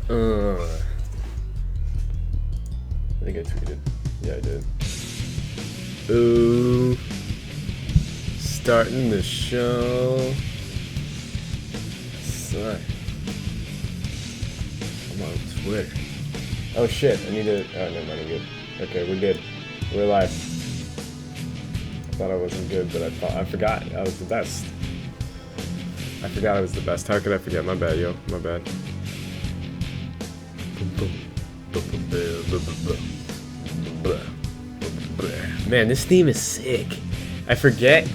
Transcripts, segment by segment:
I think I tweeted. Yeah, I did. Ooh. Starting the show. Son. I'm on Twitter. Oh shit, I need to. Oh, never mind, I'm good. Okay, we're good. We're live. I thought I wasn't good, but I forgot I was the best. I forgot I was the best. How could I forget? My bad, yo. My bad. Man, this theme is sick. I forget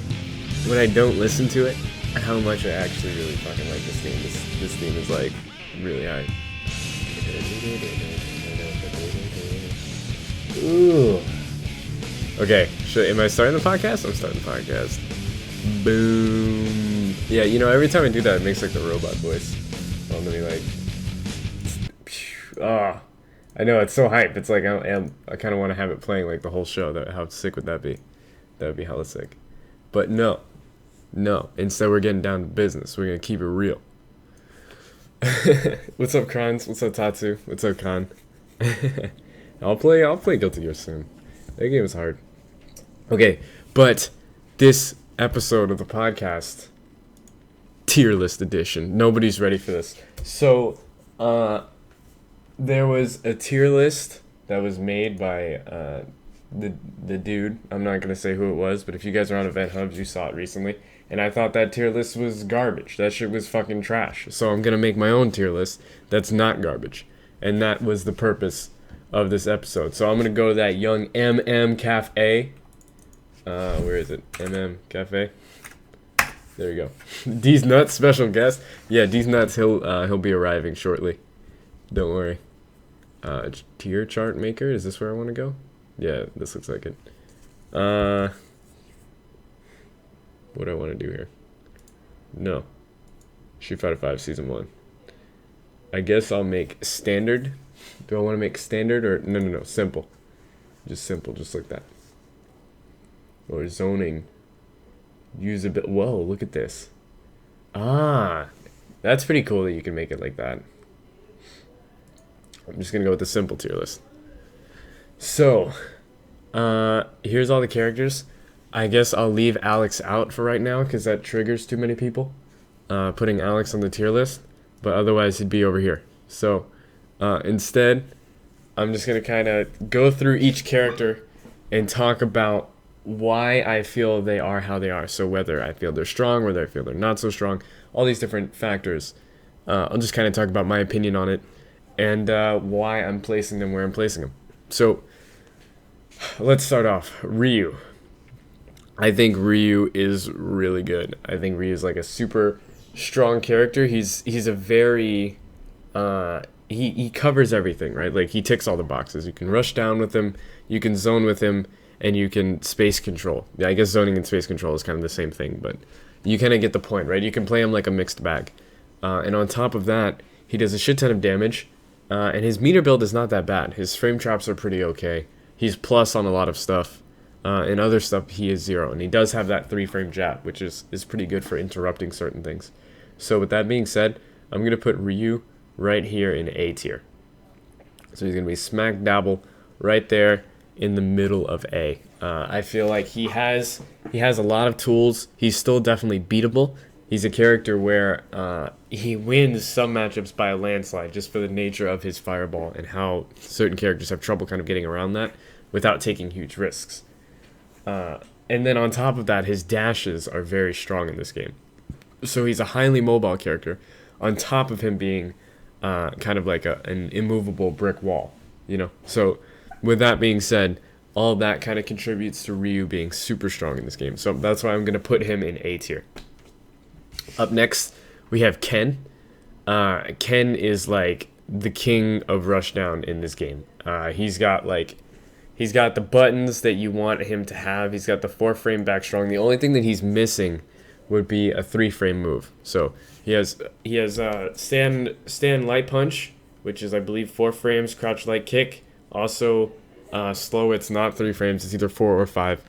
when I don't listen to it how much I actually really fucking like this theme. This theme is like really high. Ooh. Okay, am I starting the podcast? I'm starting the podcast. Boom. Yeah, you know, every time I do that, it makes like the robot voice. I'm gonna be like, ah. I know, it's so hype. It's like I kind of want to have it playing like the whole show. How sick would that be? That would be hella sick. But no. Instead, we're getting down to business. We're gonna keep it real. What's up, Krons? What's up, Tatsu? What's up, Khan? I'll play Guilty Gear soon. That game is hard. Okay, but this episode of the podcast, tier list edition. Nobody's ready for this. So, there was a tier list that was made by the dude. I'm not gonna say who it was, but if you guys are on Event Hubs, you saw it recently. And I thought that tier list was garbage. That shit was fucking trash. So I'm gonna make my own tier list that's not garbage. And that was the purpose of this episode. So I'm gonna go to that young MM Cafe. Where is it? MM Cafe. There you go. D's Nuts special guest. Yeah, D's Nuts. He'll be arriving shortly. Don't worry. Tier chart maker. Is this where I want to go? Yeah, this looks like it. What do I want to do here? No. Street Fighter 5 Season 1. I guess I'll make standard. Do I want to make standard or... No. Simple. Just simple, just like that. Or zoning. Use a bit... Whoa, look at this. Ah. That's pretty cool that you can make it like that. I'm just going to go with the simple tier list. So, here's all the characters. I guess I'll leave Alex out for right now because that triggers too many people. Putting Alex on the tier list. But otherwise, he'd be over here. So, instead, I'm just going to kind of go through each character and talk about why I feel they are how they are. So whether I feel they're strong, whether I feel they're not so strong, all these different factors. I'll just kind of talk about my opinion on it and why I'm placing them where I'm placing them. So, let's start off. Ryu. I think Ryu is really good. I think Ryu is like a super strong character. He's a very he covers everything, right? Like he ticks all the boxes. You can rush down with him, you can zone with him, and you can space control. Yeah, I guess zoning and space control is kind of the same thing, but you kind of get the point, right? You can play him like a mixed bag. And on top of that, he does a shit ton of damage, and his meter build is not that bad. His frame traps are pretty okay. He's plus on a lot of stuff. And other stuff, he is 0. And he does have that 3-frame jab, which is pretty good for interrupting certain things. So with that being said, I'm going to put Ryu right here in A tier. So he's going to be smack dabble right there in the middle of A. I feel like he has a lot of tools. He's still definitely beatable. He's a character where he wins some matchups by a landslide just for the nature of his fireball and how certain characters have trouble kind of getting around that without taking huge risks. And then on top of that, his dashes are very strong in this game. So he's a highly mobile character, on top of him being kind of like an immovable brick wall, you know? So with that being said, all that kind of contributes to Ryu being super strong in this game. So that's why I'm going to put him in A tier. Up next, we have Ken. Ken is like the king of rushdown in this game. He's got the buttons that you want him to have. He's got the 4-frame back strong. The only thing that he's missing would be a 3-frame move. So he has stand light punch, which is I believe 4 frames, crouch light kick. Also slow, it's not 3 frames, it's either 4 or 5.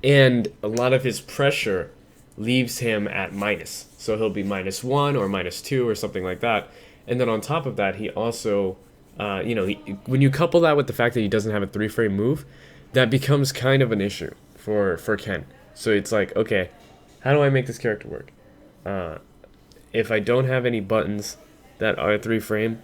And a lot of his pressure leaves him at minus. So he'll be -1 or -2 or something like that. And then on top of that, he also, when you couple that with the fact that he doesn't have a 3-frame move, that becomes kind of an issue for Ken. So it's like, okay, how do I make this character work? If I don't have any buttons that are 3-frame,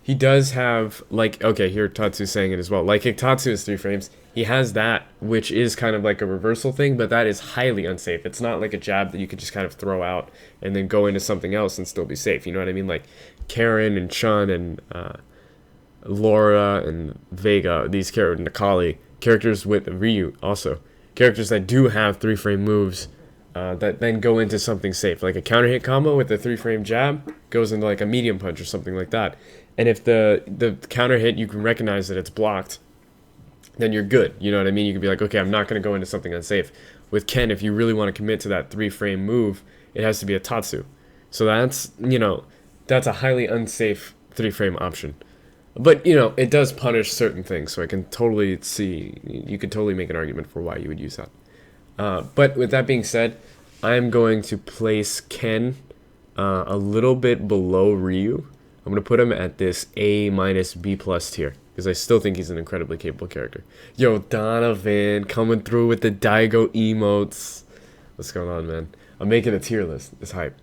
he does have, like, okay, here Tatsu's saying it as well. Like, Tatsu is 3 frames. He has that, which is kind of like a reversal thing, but that is highly unsafe. It's not like a jab that you could just kind of throw out and then go into something else and still be safe. You know what I mean? Like, Karen and Chun and Laura and Vega, these characters, Nakali, characters with Ryu also. Characters that do have 3-frame moves that then go into something safe. Like a counter hit combo with a 3-frame jab goes into like a medium punch or something like that. And if the counter hit, you can recognize that it's blocked, then you're good. You know what I mean? You can be like, okay, I'm not going to go into something unsafe. With Ken, if you really want to commit to that 3-frame move, it has to be a Tatsu. So that's a highly unsafe 3-frame option. But, it does punish certain things, so I can totally see, you could totally make an argument for why you would use that. But with that being said, I'm going to place Ken a little bit below Ryu. I'm going to put him at this A-B+ tier, because I still think he's an incredibly capable character. Yo, Donovan, coming through with the Daigo emotes. What's going on, man? I'm making a tier list. It's hype.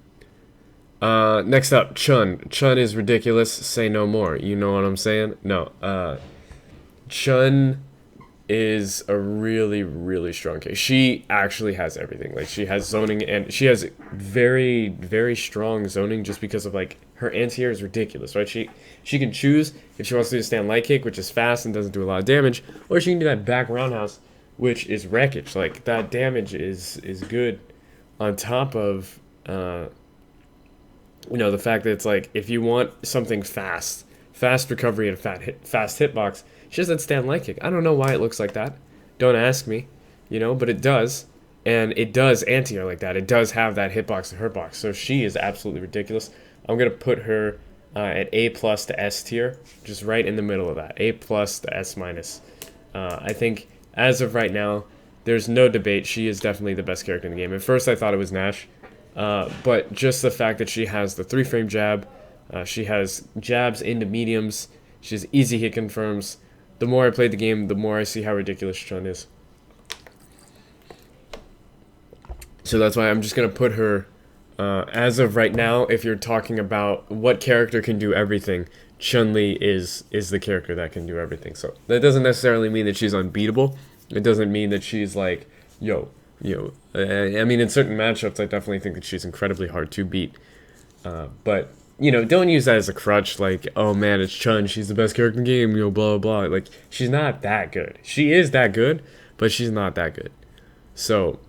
Next up, Chun. Chun is ridiculous. Say no more. You know what I'm saying? No. Chun is a really, really strong case. She actually has everything. Like, she has zoning, and she has very, very strong zoning just because of, like, her anti-air is ridiculous, right? She can choose if she wants to do a stand light kick, which is fast and doesn't do a lot of damage, or she can do that back roundhouse, which is wreckage. Like, that damage is good on top of, the fact that it's like, if you want something fast recovery and fast hitbox, she has that stand light kick. I don't know why it looks like that. Don't ask me, but it does. And it does anti-air like that. It does have that hitbox and hurtbox. So she is absolutely ridiculous. I'm going to put her at A+ to S tier, just right in the middle of that. A+ to S-. I think, as of right now, there's no debate. She is definitely the best character in the game. At first, I thought it was Nash. But just the fact that she has the 3-frame jab, she has jabs into mediums, she has easy hit confirms. The more I play the game, the more I see how ridiculous Chun is. So that's why I'm just going to put her, as of right now, if you're talking about what character can do everything, Chun-Li is the character that can do everything. So that doesn't necessarily mean that she's unbeatable. It doesn't mean that she's like, I mean, in certain matchups, I definitely think that she's incredibly hard to beat. But, don't use that as a crutch, like, oh man, it's Chun, she's the best character in the game, blah, blah, blah. Like, she's not that good. She is that good, but she's not that good. So,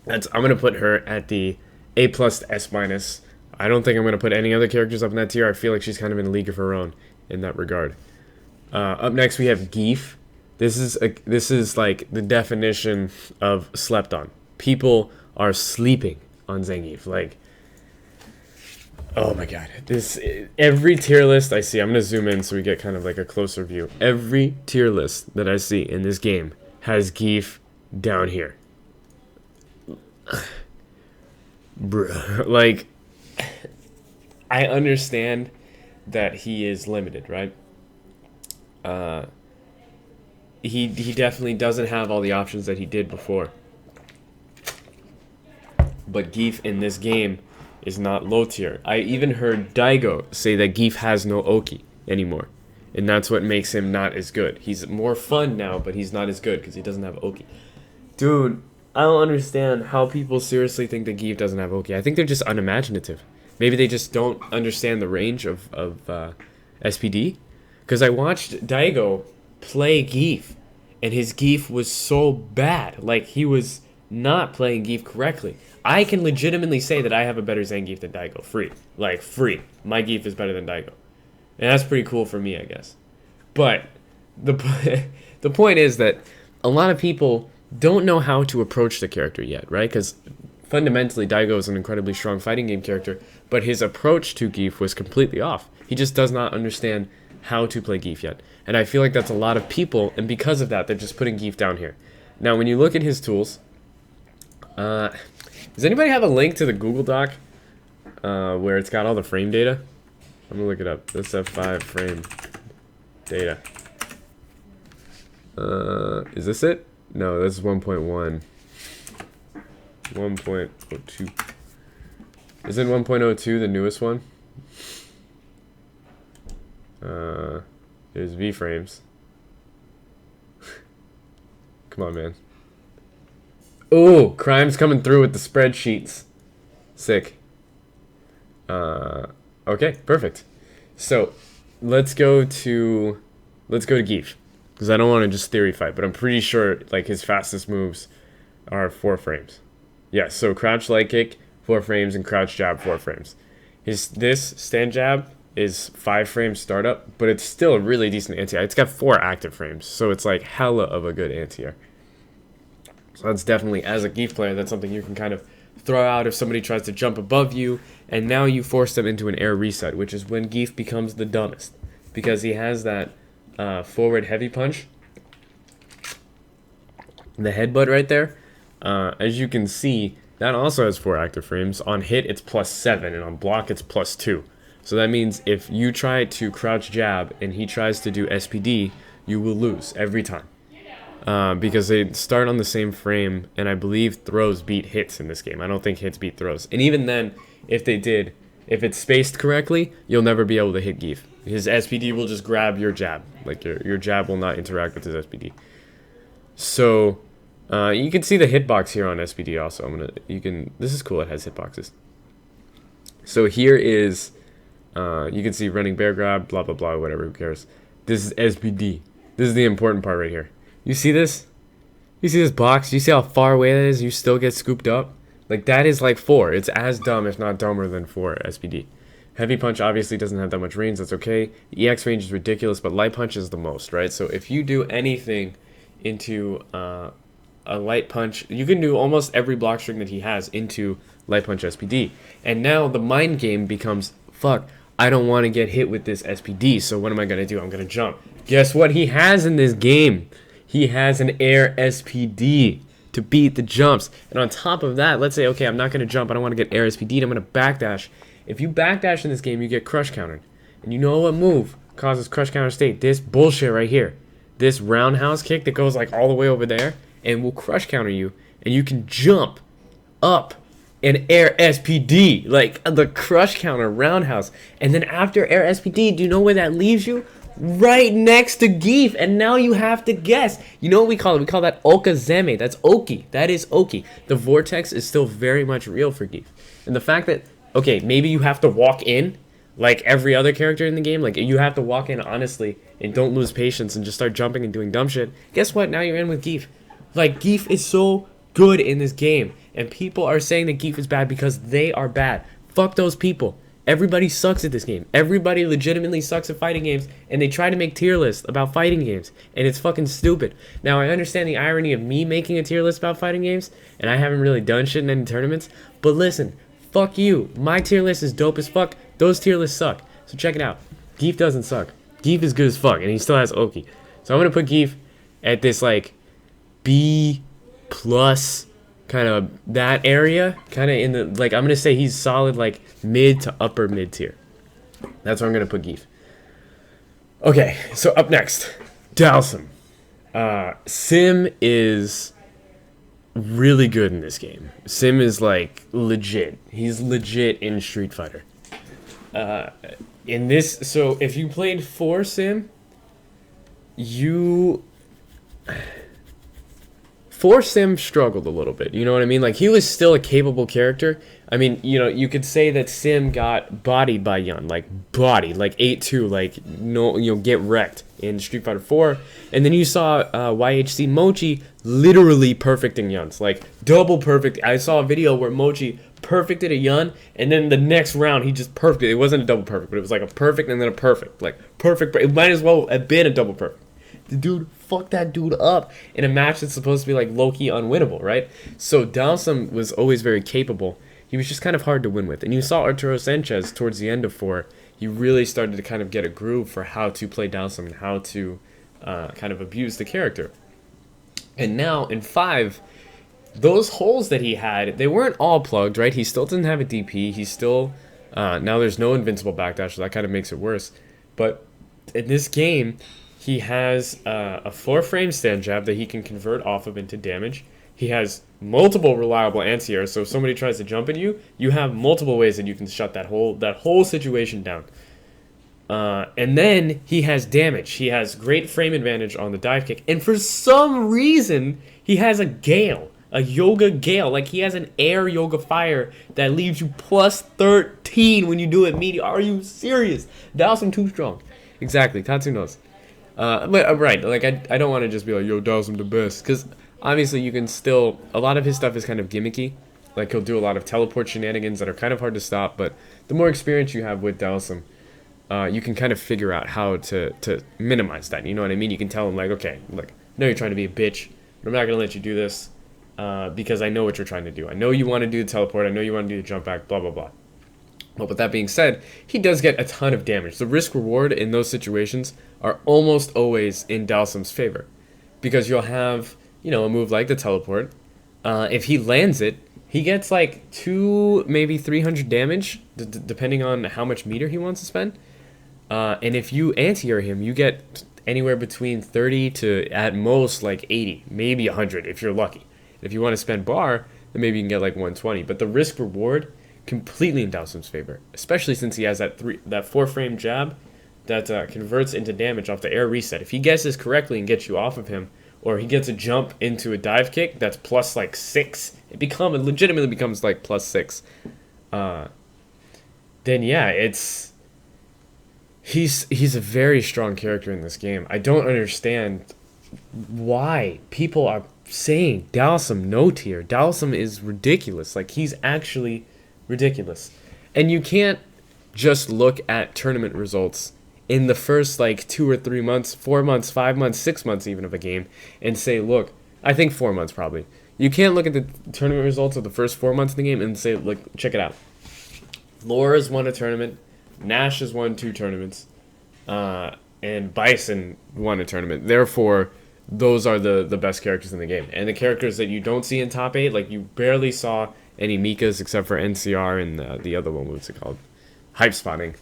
I'm going to put her at the A+ to S-. I don't think I'm going to put any other characters up in that tier. I feel like she's kind of in a league of her own in that regard. Up next, we have Geef. This is like the definition of slept on. People are sleeping on Zangief. Like, oh my god. Every tier list I see, I'm gonna zoom in so we get kind of like a closer view. Every tier list that I see in this game has Geef down here. Bruh. Like, I understand that he is limited, right? He definitely doesn't have all the options that he did before. But Geef in this game is not low tier. I even heard Daigo say that Geef has no Oki anymore. And that's what makes him not as good. He's more fun now, but he's not as good because he doesn't have Oki. Dude, I don't understand how people seriously think that Geef doesn't have Oki. I think they're just unimaginative. Maybe they just don't understand the range of SPD. Because I watched Daigo play Geef, and his Geef was so bad. Like, he was not playing Geef correctly. I can legitimately say that I have a better Zangief than Daigo. Free. Like, free. My Geef is better than Daigo. And that's pretty cool for me, I guess. But the point is that a lot of people don't know how to approach the character yet, right? Because fundamentally, Daigo is an incredibly strong fighting game character, but his approach to Geef was completely off. He just does not understand how to play Geef yet. And I feel like that's a lot of people, and because of that, they're just putting Geef down here. Now, when you look at his tools, does anybody have a link to the Google Doc where it's got all the frame data? I'm gonna look it up. Let's have 5 frame data. Is this it? No, this is 1.1. 1.02. Isn't 1.02 the newest one? There's V-frames. Come on, man. Oh, crime's coming through with the spreadsheets. Sick. Okay, perfect. So, let's go to Geef, because I don't want to just theory fight, but I'm pretty sure like his fastest moves are 4 frames. Yeah, so crouch light kick 4 frames and crouch jab 4 frames. This stand jab is 5 frames startup, but it's still a really decent anti-air. It's got 4 active frames, so it's like hella of a good anti-air. So that's definitely, as a Geef player, that's something you can kind of throw out if somebody tries to jump above you, and now you force them into an air reset, which is when Geef becomes the dumbest, because he has that forward heavy punch, the headbutt right there. As you can see, that also has 4 active frames. On hit, it's +7, and on block, it's +2. So that means if you try to crouch jab and he tries to do SPD, you will lose every time. Because they start on the same frame, and I believe throws beat hits in this game. I don't think hits beat throws. And even then, if they did, if it's spaced correctly, you'll never be able to hit Geef. His SPD will just grab your jab. Like, your jab will not interact with his SPD. So, you can see the hitbox here on SPD also. This is cool, it has hitboxes. So here is, you can see running bear grab, blah, blah, blah, whatever, who cares. This is SPD. This is the important part right here. You see this? You see this box? You see how far away that is? You still get scooped up? Like, that is like 4. It's as dumb, if not dumber, than 4 SPD. Heavy punch obviously doesn't have that much range. That's okay. EX range is ridiculous, but light punch is the most, right? So if you do anything into a light punch, you can do almost every block string that he has into light punch SPD. And now the mind game becomes, fuck, I don't want to get hit with this SPD, so what am I going to do? I'm going to jump. Guess what he has in this game? He has an air SPD to beat the jumps. And on top of that, let's say, okay, I'm not going to jump. I don't want to get air SPD'd. I'm going to backdash. If you backdash in this game, you get crush countered. And you know what move causes crush counter state? This bullshit right here. This roundhouse kick that goes like all the way over there and will crush counter you. And you can jump up and air SPD. Like the crush counter roundhouse. And then after air SPD, do you know where that leaves you? Right next to Geef, and now you have to guess. You know what we call it? We call that Okazeme. That's Oki. That is Oki. The vortex is still very much real for Geef. And the fact that, okay, maybe you have to walk in like every other character in the game. Like, you have to walk in honestly and don't lose patience and just start jumping and doing dumb shit. Guess what? Now you're in with Geef. Like, Geef is so good in this game, and people are saying that Geef is bad because they are bad. Fuck those people. Everybody sucks at this game. Everybody legitimately sucks at fighting games, and they try to make tier lists about fighting games, and it's fucking stupid. Now, I understand the irony of me making a tier list about fighting games, and I haven't really done shit in any tournaments, but listen, fuck you. My tier list is dope as fuck. Those tier lists suck. So check it out. Geef doesn't suck. Geef is good as fuck, and he still has Oki. So I'm going to put Geef at this, like, B+, kind of that area, kind of in the, like, I'm going to say he's solid, like, mid to upper mid tier. That's where I'm going to put Geef. Okay, so up next, Dalsum. Sim is really good in this game. Sim is, like, legit. He's legit in Street Fighter. In this, so if you played 4 Sim, 4 Sim struggled a little bit, you know what I mean? Like, he was still a capable character. I mean, you know, you could say that Sim got bodied by Yun, like, like 8-2, like, no, you know, get wrecked in Street Fighter 4. And then you saw YHC Mochi literally perfecting Yuns, like, double perfect. I saw a video where Mochi perfected a Yun, and then the next round he just perfected. It wasn't a double perfect, but it was like a perfect and then a perfect. Like, perfect. It might as well have been a double perfect. The dude fucked that dude up in a match that's supposed to be like low-key unwinnable, right? So Dalsum was always very capable. He was just kind of hard to win with. And you saw Arturo Sanchez towards the end of 4. He really started to kind of get a groove for how to play Dalsum and how to kind of abuse the character. And now in 5, those holes that he had, they weren't all plugged, right? He still didn't have a DP. He still Now there's no invincible backdash, so that kind of makes it worse. But in this game, he has a 4-frame stand jab that he can convert off of into damage. He has multiple reliable anti-airs, so if somebody tries to jump at you, you have multiple ways that you can shut that whole situation down. And then he has damage. He has great frame advantage on the dive kick. And for some reason, he has a gale. A yoga gale. Like, he has an air yoga fire that leaves you plus 13 when you do it media. Are you serious? Dawson too strong. Exactly. Tatsu knows. But right. Like, I don't want to just be like, yo, Dawson the best. Because obviously you can still... A lot of his stuff is kind of gimmicky. Like, he'll do a lot of teleport shenanigans that are kind of hard to stop. But the more experience you have with Dawson... you can kind of figure out how to minimize that. You know what I mean? You can tell him, like, okay, look, I know you're trying to be a bitch, but I'm not going to let you do this because I know what you're trying to do. I know you want to do the teleport. I know you want to do the jump back, blah, blah, blah. But with that being said, he does get a ton of damage. The risk-reward in those situations are almost always in Dalsim's favor because you'll have, you know, a move like the teleport. If he lands it, he gets like 2, maybe 300 damage, depending on how much meter he wants to spend. And if you anti-air him, you get anywhere between 30 to at most like 80, maybe 100 if you're lucky. If you want to spend bar, then maybe you can get like 120. But the risk reward completely in Dawson's favor, especially since he has that 4-frame jab that converts into damage off the air reset. If he guesses correctly and gets you off of him, or he gets a jump into a dive kick that's plus like 6, it legitimately becomes like plus 6. Then yeah, he's a very strong character in this game. I don't understand why people are saying Dalsim no tier. Dalsim is ridiculous. Like, he's actually ridiculous. And you can't just look at tournament results in the first like 2 or 3 months, 4 months, 5 months, 6 months even of a game and say, look, I think 4 months probably. You can't look at the tournament results of the first 4 months of the game and say, look, check it out. Laura's won a tournament. Nash has won 2 tournaments, and Bison won a tournament. Therefore, those are the best characters in the game. And the characters that you don't see in top 8, like you barely saw any Mikas except for NCR and the other one, what's it called? Hype spotting.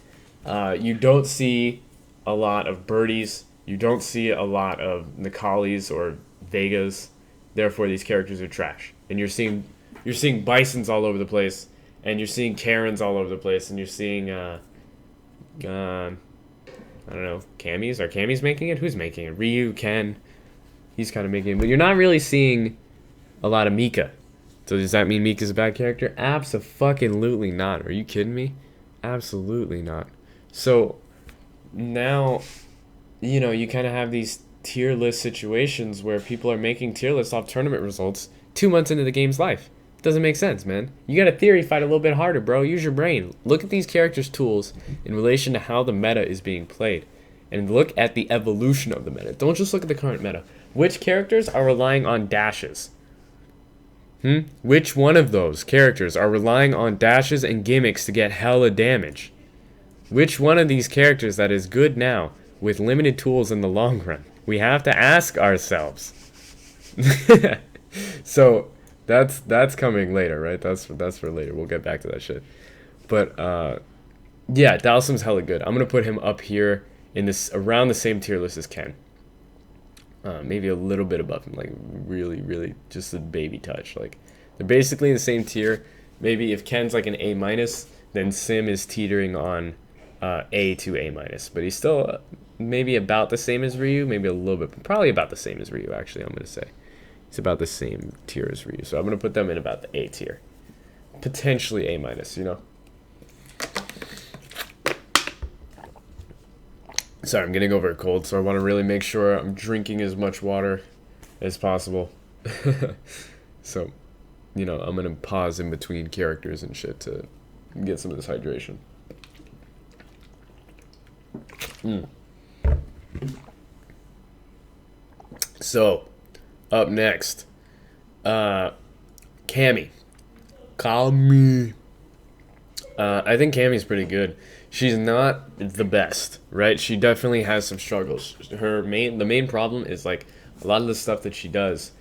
You don't see a lot of birdies. You don't see a lot of Nakalis or Vegas. Therefore, these characters are trash. And you're seeing Bisons all over the place, and you're seeing Karens all over the place, and you're seeing I don't know, Camis? Are Camis making it? Who's making it? Ryu, Ken. He's kind of making it. But you're not really seeing a lot of Mika. So does that mean Mika's a bad character? Abso-fucking-lutely not. Are you kidding me? Absolutely not. So now, you know, you kind of have these tier list situations where people are making tier lists off tournament results 2 months into the game's life. Doesn't make sense, man. You got a theory fight a little bit harder, bro. Use your brain. Look at these characters' tools in relation to how the meta is being played. And look at the evolution of the meta. Don't just look at the current meta. Which characters are relying on dashes? Which one of those characters are relying on dashes and gimmicks to get hella damage? Which one of these characters that is good now with limited tools in the long run? We have to ask ourselves. So that's coming later, right? That's for later. We'll get back to that shit. But yeah, Dalsim's hella good. I'm gonna put him up here in this around the same tier list as Ken. Maybe a little bit above him, like really, really just a baby touch. Like they're basically in the same tier. Maybe if Ken's like an A minus, then Sim is teetering on A to A minus. But he's still maybe about the same as Ryu, maybe a little bit, probably about the same as Ryu. Actually, I'm gonna say he's about the same tier as Ryu. So I'm gonna put them in about the A tier, potentially A minus. You know. Sorry, I'm getting over a cold, so I want to really make sure I'm drinking as much water as possible. So, you know, I'm going to pause in between characters and shit to get some of this hydration. So, up next, Cammy. Call me. I think Cammy's pretty good. She's not the best, right? She definitely has some struggles. The main problem is like a lot of the stuff that she does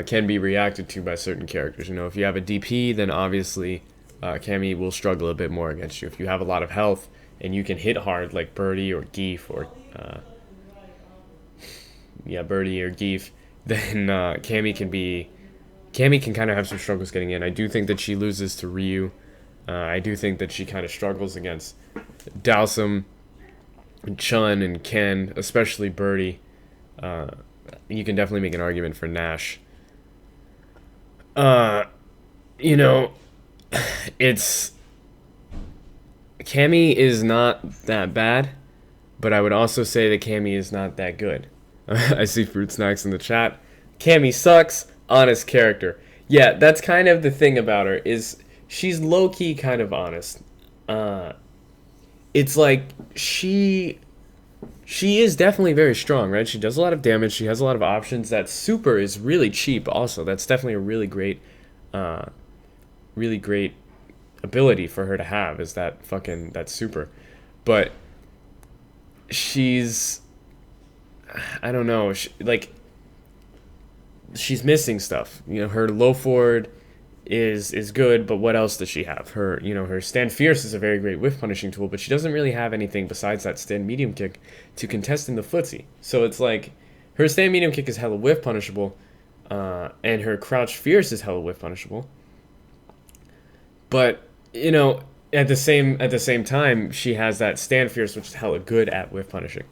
can be reacted to by certain characters. You know, if you have a DP, then obviously Cammy will struggle a bit more against you. If you have a lot of health and you can hit hard like Birdie or Geef or Birdie or Geef, then Cammy can kind of have some struggles getting in. I do think that she loses to Ryu. I do think that she kind of struggles against Dhalsim, Chun, and Ken, especially Birdie. You can definitely make an argument for Nash. You know, it's Cammy is not that bad, but I would also say that Cammy is not that good. I see Fruit Snacks in the chat. Cammy sucks. Honest character. Yeah, that's kind of the thing about her is she's low-key kind of honest. It's like she is definitely very strong, right? She does a lot of damage. She has a lot of options. That super is really cheap also. That's definitely a really great ability for her to have is that super. But she's, I don't know, she's missing stuff. You know, her low forward is good, but what else does she have? Her stand fierce is a very great whiff punishing tool, but she doesn't really have anything besides that stand medium kick to contest in the footsie. So it's like her stand medium kick is hella whiff punishable, and her crouch fierce is hella whiff punishable. But at the same time, she has that stand fierce, which is hella good at whiff punishing.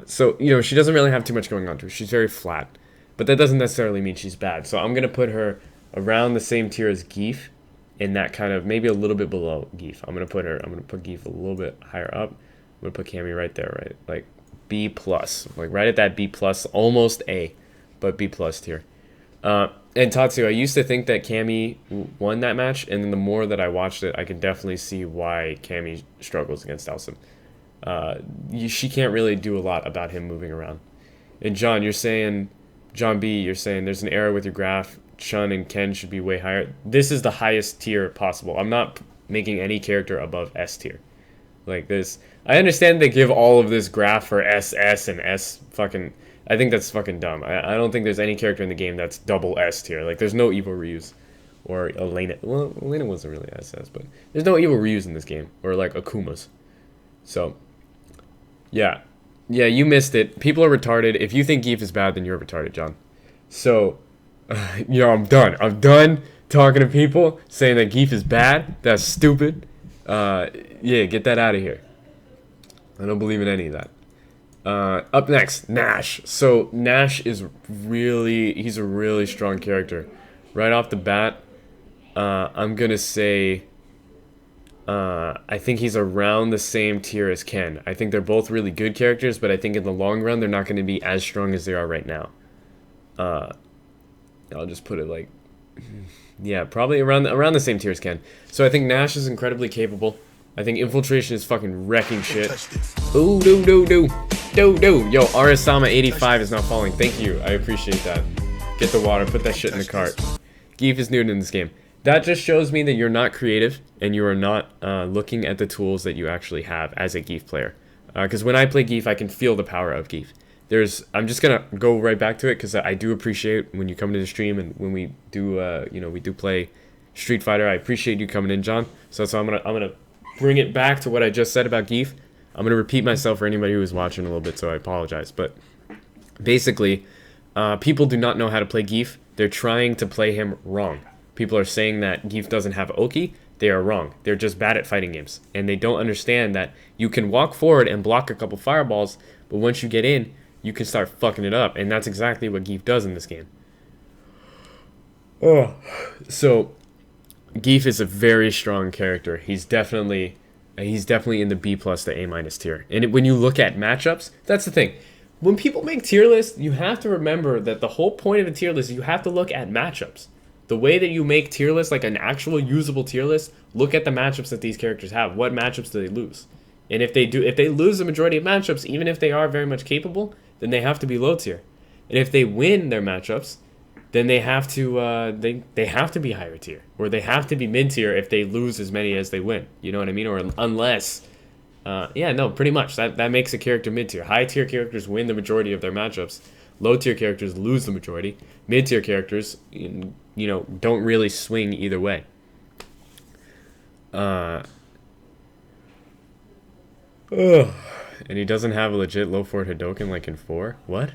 So she doesn't really have too much going on to her. She's very flat, but that doesn't necessarily mean she's bad. So I'm gonna put her around the same tier as Geef, in that kind of maybe a little bit below Geef. I'm gonna put Geef a little bit higher up. I'm gonna put Cammy right there, right, like B plus, like right at that B plus, almost A, but B plus tier. And Tatsu, I used to think that Cammy won that match, and then the more that I watched it, I can definitely see why Cammy struggles against Dhalsim. She can't really do a lot about him moving around. And John B, you're saying there's an error with your graph. Chun and Ken should be way higher. This is the highest tier possible. I'm not making any character above S tier. Like this, I understand they give all of this graph for SS and S fucking. I think that's fucking dumb. I don't think there's any character in the game that's double S tier. Like there's no evil Ryus or Elena. Well, Elena wasn't really SS, but there's no evil Ryus in this game or like Akumas. So, yeah, you missed it. People are retarded. If you think Geef is bad, then you're retarded, John. So. I'm done. I'm done talking to people saying that Geef is bad. That's stupid. Get that out of here. I don't believe in any of that. Up next, Nash. So Nash he's a really strong character. Right off the bat, I'm gonna say I think he's around the same tier as Ken. I think they're both really good characters, but I think in the long run they're not going to be as strong as they are right now. I'll just put it like, probably around the same tier as Ken. So I think Nash is incredibly capable. I think Infiltration is fucking wrecking shit. Ooh, do. Yo, Arisama85 is not falling. Thank you. I appreciate that. Get the water. Put that shit in the cart. Geef is new in this game. That just shows me that you're not creative and you are not looking at the tools that you actually have as a Geef player. Because when I play Geef, I can feel the power of Geef. I'm just gonna go right back to it because I do appreciate when you come into the stream and when we do we do play Street Fighter. I appreciate you coming in, John. So I'm gonna bring it back to what I just said about Geef. I'm gonna repeat myself for anybody who was watching a little bit, so I apologize. But basically, people do not know how to play Geef. They're trying to play him wrong. People are saying that Geef doesn't have Oki. They are wrong. They're just bad at fighting games, and they don't understand that you can walk forward and block a couple fireballs, but once you get in, you can start fucking it up, and that's exactly what Geef does in this game. So Geef is a very strong character. He's definitely in the B plus to A minus tier. And when you look at matchups, that's the thing. When people make tier lists, you have to remember that the whole point of a tier list is you have to look at matchups. The way that you make tier lists, like an actual usable tier list, look at the matchups that these characters have. What matchups do they lose? And if they lose the majority of matchups, even if they are very much capable, then they have to be low tier. And if they win their matchups, then they have to they have to be higher tier, or they have to be mid tier if they lose as many as they win. You know what I mean? Or unless, pretty much that makes a character mid tier. High tier characters win the majority of their matchups. Low tier characters lose the majority. Mid tier characters, don't really swing either way. Uh, ugh. And he doesn't have a legit low forward Hadoken like in 4? What?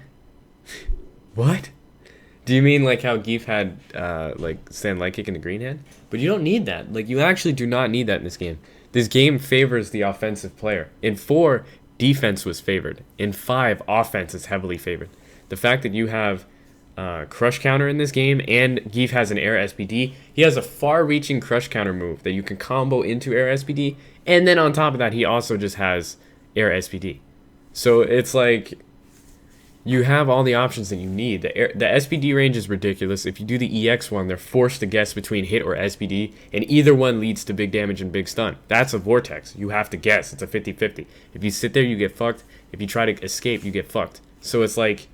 What? Do you mean like how Geef had like stand light kick in the green hand? But you don't need that. Like you actually do not need that in this game. This game favors the offensive player. In 4, defense was favored. In 5, offense is heavily favored. The fact that you have crush counter in this game and Geef has an air SPD, he has a far-reaching crush counter move that you can combo into air SPD, and then on top of that, he also just has air SPD. So it's like you have all the options that you need. The SPD range is ridiculous. If you do the EX one, they're forced to guess between hit or SPD, and either one leads to big damage and big stun. That's a vortex. You have to guess. It's a 50-50. If you sit there, you get fucked. If you try to escape, you get fucked. So it's like,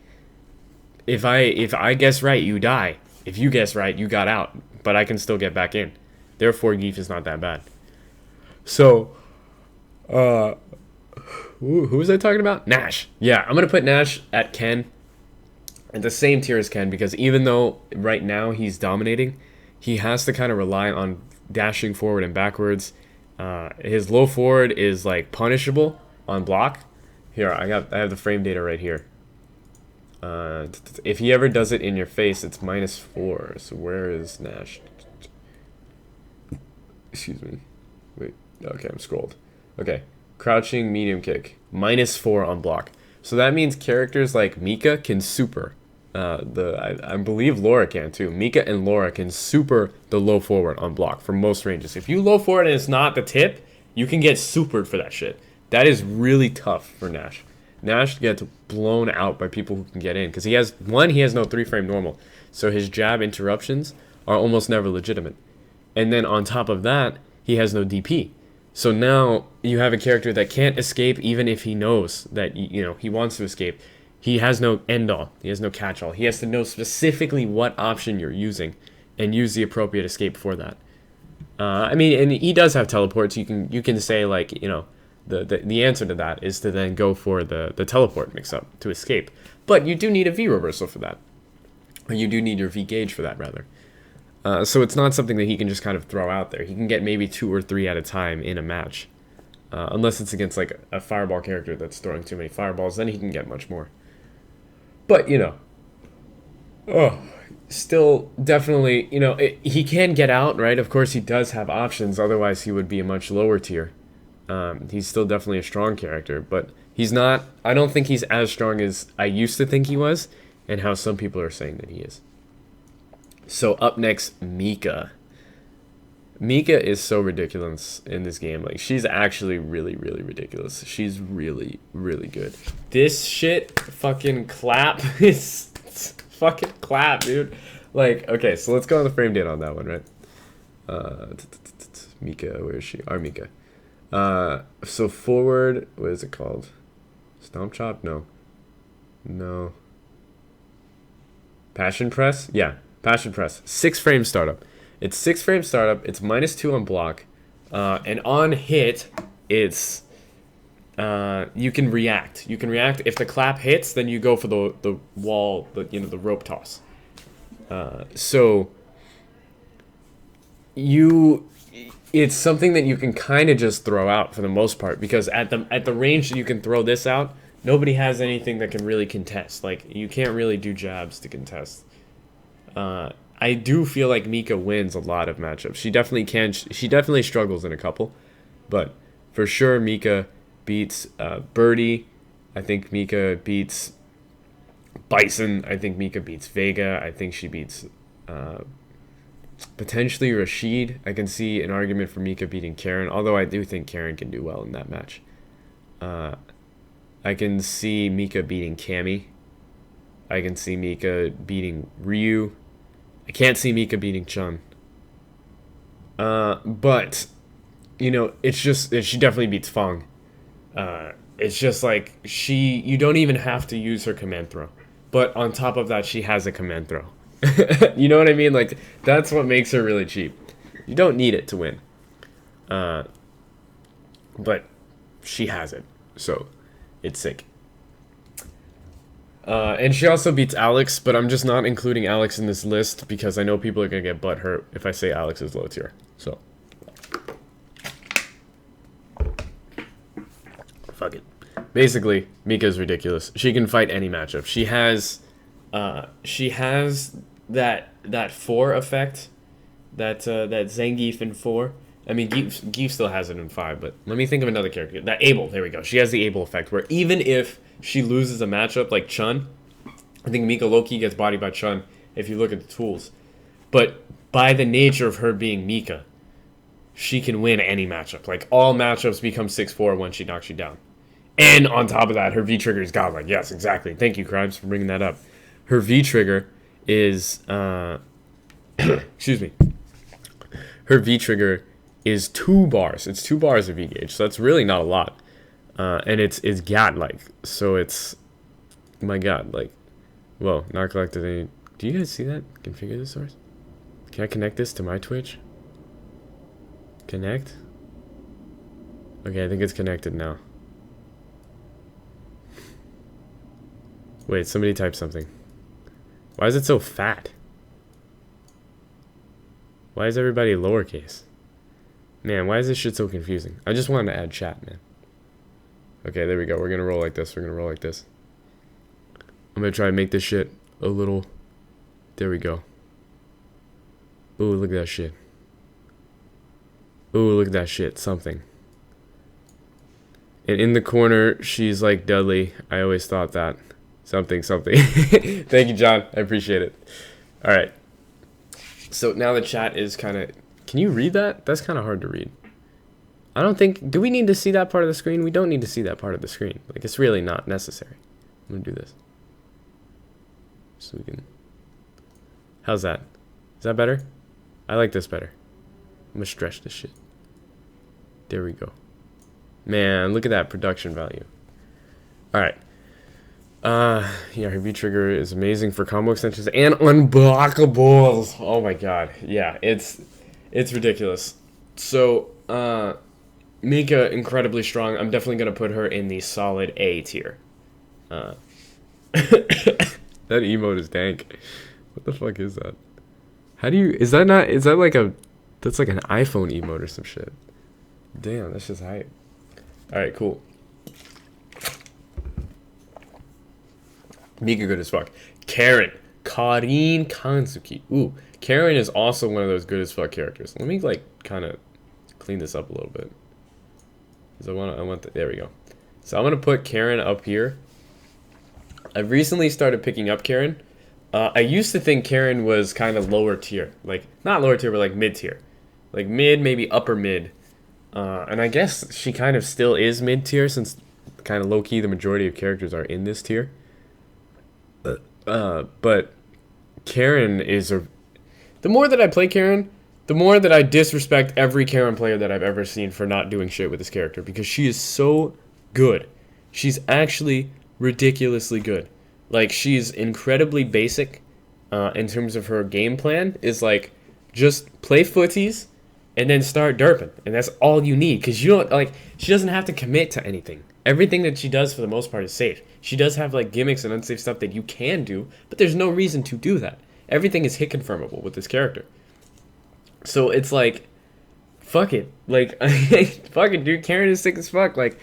if I guess right, you die. If you guess right, you got out. But I can still get back in. Therefore, Geef is not that bad. So, who was I talking about? Nash. Yeah, I'm going to put Nash at Ken at the same tier as Ken because even though right now he's dominating, he has to kind of rely on dashing forward and backwards. His low forward is like punishable on block. Here, I have the frame data right here. If he ever does it in your face, it's -4. So where is Nash? Excuse me. Wait. Okay, I'm scrolled. Okay. Crouching medium kick. -4 on block. So that means characters like Mika can super. I believe Laura can too. Mika and Laura can super the low forward on block for most ranges. If you low forward and it's not the tip, you can get supered for that shit. That is really tough for Nash. Nash gets blown out by people who can get in because he has no 3-frame normal. So his jab interruptions are almost never legitimate. And then on top of that, he has no DP. So now you have a character that can't escape even if he knows that he wants to escape. He has no end-all. He has no catch-all. He has to know specifically what option you're using and use the appropriate escape for that. I mean, and he does have teleports. You can say like, the answer to that is to then go for the teleport mix-up to escape. But you do need a V reversal for that. Or you do need your V gauge for that, rather. So it's not something that he can just kind of throw out there. He can get maybe 2 or 3 at a time in a match. Unless it's against like a fireball character that's throwing too many fireballs, then he can get much more. But, still definitely, he can get out, right? Of course he does have options, otherwise he would be a much lower tier. He's still definitely a strong character, but he's not, I don't think he's as strong as I used to think he was, and how some people are saying that he is. So up next, Mika. Mika is so ridiculous in this game. Like, she's actually really, really ridiculous. She's really, really good. This shit fucking clap is fucking clap, dude. Like, okay, so let's go on the frame data on that one, right? Mika, where is she? Our Mika. So forward, what is it called? Stomp chop? No. Passion press? Yeah, passion press. 6-frame startup. It's 6-frame startup. It's -2 on block, and on hit, it's you can react. You can react if the clap hits, then you go for the wall, the rope toss. So it's something that you can kind of just throw out for the most part because at the range that you can throw this out, nobody has anything that can really contest. Like you can't really do jabs to contest. I do feel like Mika wins a lot of matchups. She definitely can. She definitely struggles in a couple, but for sure Mika beats Birdie. I think Mika beats Bison. I think Mika beats Vega. I think she beats potentially Rashid. I can see an argument for Mika beating Karen, although I do think Karen can do well in that match. I can see Mika beating Cammy. I can see Mika beating Ryu. I can't see Mika beating Chun. But, it's just, she definitely beats Fong. It's just like, you don't even have to use her command throw. But on top of that, she has a command throw. You know what I mean? Like, that's what makes her really cheap. You don't need it to win. But she has it. So, it's sick. And she also beats Alex, but I'm just not including Alex in this list because I know people are going to get butthurt if I say Alex is low tier. So, fuck it. Basically, Mika's ridiculous. She can fight any matchup. She has that 4 effect, that Zangief in 4. I mean, Geef still has it in 5, but let me think of another character. That Abel, there we go. She has the Abel effect, where even if she loses a matchup like Chun, I think Mika low-key gets bodied by Chun if you look at the tools. But by the nature of her being Mika, she can win any matchup. Like, all matchups become 6-4 when she knocks you down. And on top of that, her V-trigger is godlike. Yes, exactly. Thank you, Crimes, for bringing that up. Her V-trigger is... excuse me. Her V-trigger is 2 bars. It's 2 bars of V-gauge, so that's really not a lot. And it's god-like. So it's... My god, like... Whoa, not collected any... Do you guys see that? Configure the source? Can I connect this to my Twitch? Connect? Okay, I think it's connected now. Wait, somebody type something. Why is it so fat? Why is everybody lowercase? Man, why is this shit so confusing? I just wanted to add chat, man. Okay, there we go. We're gonna roll like this. We're gonna roll like this. I'm gonna try to make this shit a little... There we go. Ooh, look at that shit. Ooh, look at that shit. Something. And in the corner, she's like Dudley. I always thought that. Something. Thank you, John. I appreciate it. All right. So now the chat is kind of... Can you read that? That's kind of hard to read. I don't think... Do we need to see that part of the screen? We don't need to see that part of the screen. Like, it's really not necessary. I'm going to do this. So we can... How's that? Is that better? I like this better. I'm going to stretch this shit. There we go. Man, look at that production value. All right. Yeah, her V-trigger is amazing for combo extensions and unblockables. Oh my god. Yeah, it's ridiculous. So, Mika, incredibly strong. I'm definitely going to put her in the solid A tier. That emote is dank. What the fuck is that? How do you... Is that like a... That's like an iPhone emote or some shit. Damn, that's just hype. Alright, cool. Mika good as fuck. Karin Kansuki. Ooh, Karin is also one of those good as fuck characters. Let me like kind of clean this up a little bit. Cause there we go. So I'm gonna put Karin up here. I've recently started picking up Karin. I used to think Karin was kind of lower tier, like not lower tier, but like mid tier, like mid, maybe upper mid. And I guess she kind of still is mid tier since kind of low key the majority of characters are in this tier. But Karin is the more that I play Karin, the more that I disrespect every Karin player that I've ever seen for not doing shit with this character, because she is so good. She's actually ridiculously good. Like, she's incredibly basic in terms of her game plan. Is like, just play footies and then start derping. And that's all you need, because you don't, like, she doesn't have to commit to anything. Everything that she does for the most part is safe. She does have like gimmicks and unsafe stuff that you can do, but there's no reason to do that. Everything is hit confirmable with this character. So it's like, fuck it. Like, fuck it, dude. Karin is sick as fuck. Like,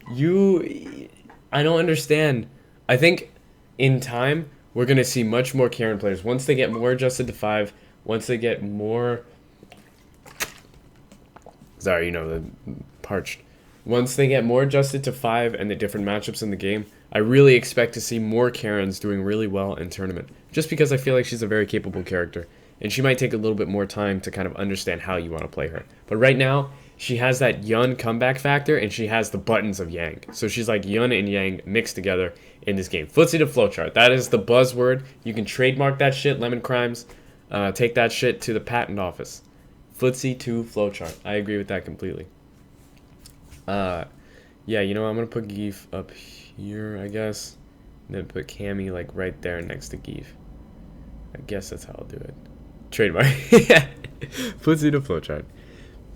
I don't understand. I think in time, we're going to see much more Karin players. Once they get more adjusted to 5, once they get more... Sorry, the parched. Once they get more adjusted to 5 and the different matchups in the game, I really expect to see more Karens doing really well in tournament. Just because I feel like she's a very capable character. And she might take a little bit more time to kind of understand how you want to play her. But right now, she has that Yun comeback factor, and she has the buttons of Yang. So she's like Yun and Yang mixed together in this game. Footsie to flowchart. That is the buzzword. You can trademark that shit, Lemon Crimes. Take that shit to the patent office. Footsie to flowchart. I agree with that completely. Yeah, I'm gonna put Geef up here, I guess, and then put Cammy like right there next to Geef. I guess that's how I'll do it. Trademark. Footsie to flowchart.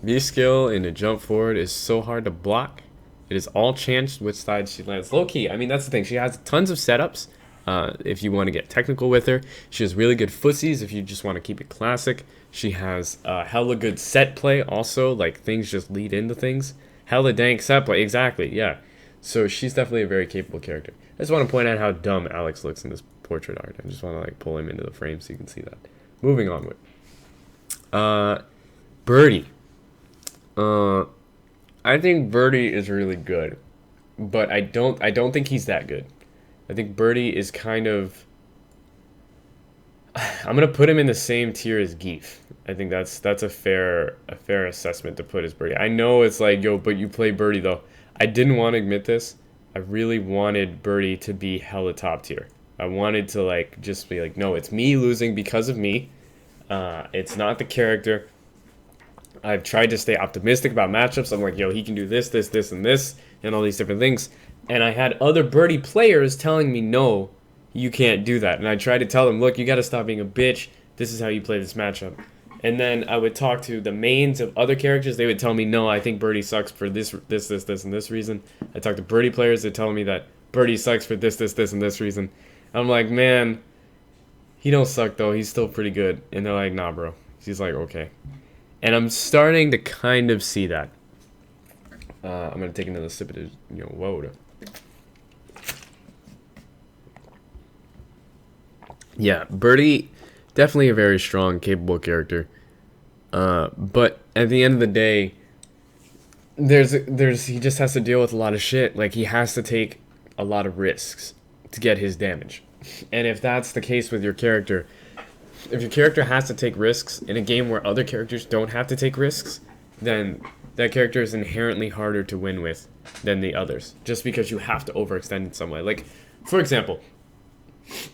V-skill in a jump forward is so hard to block. It is all chance which side she lands. Low key, I mean, that's the thing. She has tons of setups. If you want to get technical with her, she has really good footsies. If you just want to keep it classic, she has hella good set play. Also, like things just lead into things. Hella dank set play, exactly, yeah. So she's definitely a very capable character. I just want to point out how dumb Alex looks in this portrait art. I just want to like pull him into the frame so you can see that. Moving on with Birdie. I think Birdie is really good, but I don't think he's that good. I think Birdie is kind of. I'm gonna put him in the same tier as Geef. I think that's a fair assessment to put as Birdie. I know it's like, yo, but you play Birdie though. I didn't want to admit this. I really wanted Birdie to be hella top tier. I wanted to like just be like, no, it's me losing because of me. It's not the character. I've tried to stay optimistic about matchups. I'm like, yo, he can do this, this, this, and all these different things. And I had other Birdie players telling me, no, you can't do that. And I tried to tell them, look, you got to stop being a bitch. This is how you play this matchup. And then I would talk to the mains of other characters. They would tell me, no, I think Birdie sucks for this, and this reason. I talked to Birdie players. They tell me that Birdie sucks for this, and this reason. I'm like, man, he don't suck, though. He's still pretty good. And they're like, nah, bro. He's like, okay. And I'm starting to kind of see that. I'm going to take another sip of this, water. Yeah, Birdie, definitely a very strong, capable character. But at the end of the day, he just has to deal with a lot of shit. Like, he has to take a lot of risks to get his damage. And if that's the case with your character, if your character has to take risks in a game where other characters don't have to take risks, then that character is inherently harder to win with than the others, just because you have to overextend in some way. Like, for example,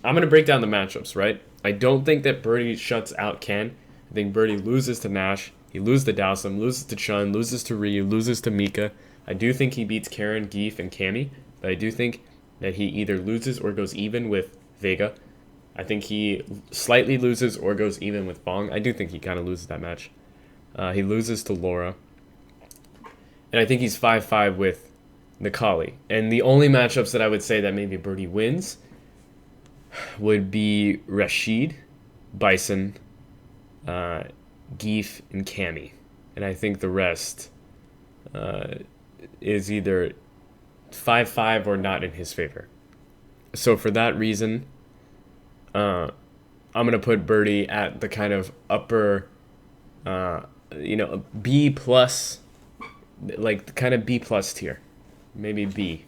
I'm going to break down the matchups, right? I don't think that Birdie shuts out Ken. I think Birdie loses to Nash. He loses to Dowsum, loses to Chun, loses to Ryu, loses to Mika. I do think he beats Karen, Geef, and Cammy, but I do think that he either loses or goes even with Vega. I think he slightly loses or goes even with Bong. I do think he kind of loses that match. He loses to Laura. And I think he's 5-5 with Nikali. And the only matchups that I would say that maybe Birdie wins would be Rashid, Bison, Geef, and Cammy. And I think the rest is either 5-5 or not in his favor. So for that reason, I'm going to put Birdie at the kind of upper, B plus, like the kind of B plus tier. Maybe B.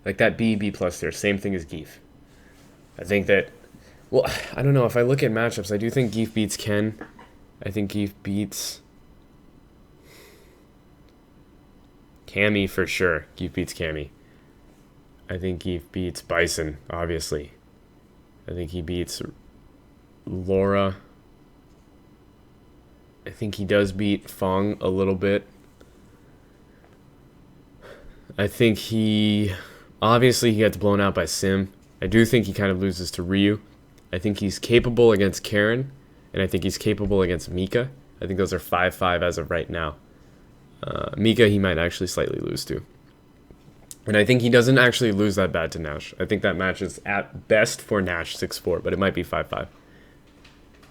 Like that B plus tier. Same thing as Geef. I think that, well, I don't know. If I look at matchups, I do think Geef beats Ken. I think Geef beats Cammy for sure. Geef beats Cammy. I think Geef beats Bison, obviously. I think he beats Laura. I think he does beat Fong a little bit. I think obviously he gets blown out by Sim. I do think he kind of loses to Ryu. I think he's capable against Karen, and I think he's capable against Mika. I think those are 5-5 as of right now. Mika he might actually slightly lose to. And I think he doesn't actually lose that bad to Nash. I think that match is at best for Nash 6-4, but it might be 5-5.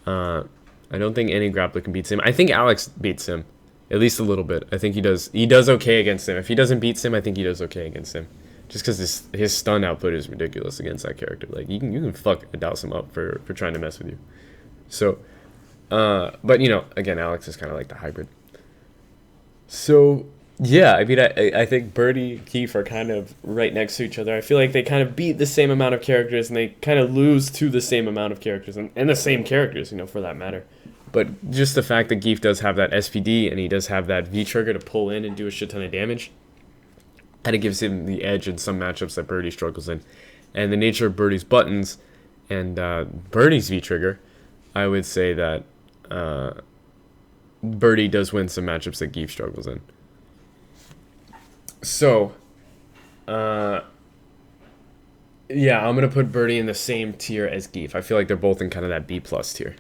I don't think any grappler can beat Sim. I think Alex beats him, at least a little bit. I think he does. He does okay against him. If he doesn't beat Sim, I think he does okay against him. Just because his stun output is ridiculous against that character. Like you can fuck a Dowsum up for trying to mess with you. So, but again, Alex is kind of like the hybrid. So yeah, I mean, I think Birdie, Geef are kind of right next to each other. I feel like they kind of beat the same amount of characters, and they kind of lose to the same amount of characters, and the same characters, for that matter. But just the fact that Geef does have that SPD, and he does have that V-trigger to pull in and do a shit ton of damage, kind of gives him the edge in some matchups that Birdie struggles in. And the nature of Birdie's buttons and Birdie's V-trigger, I would say that Birdie does win some matchups that Geef struggles in. So, yeah, I'm going to put Birdie in the same tier as Geef. I feel like they're both in kind of that B plus tier.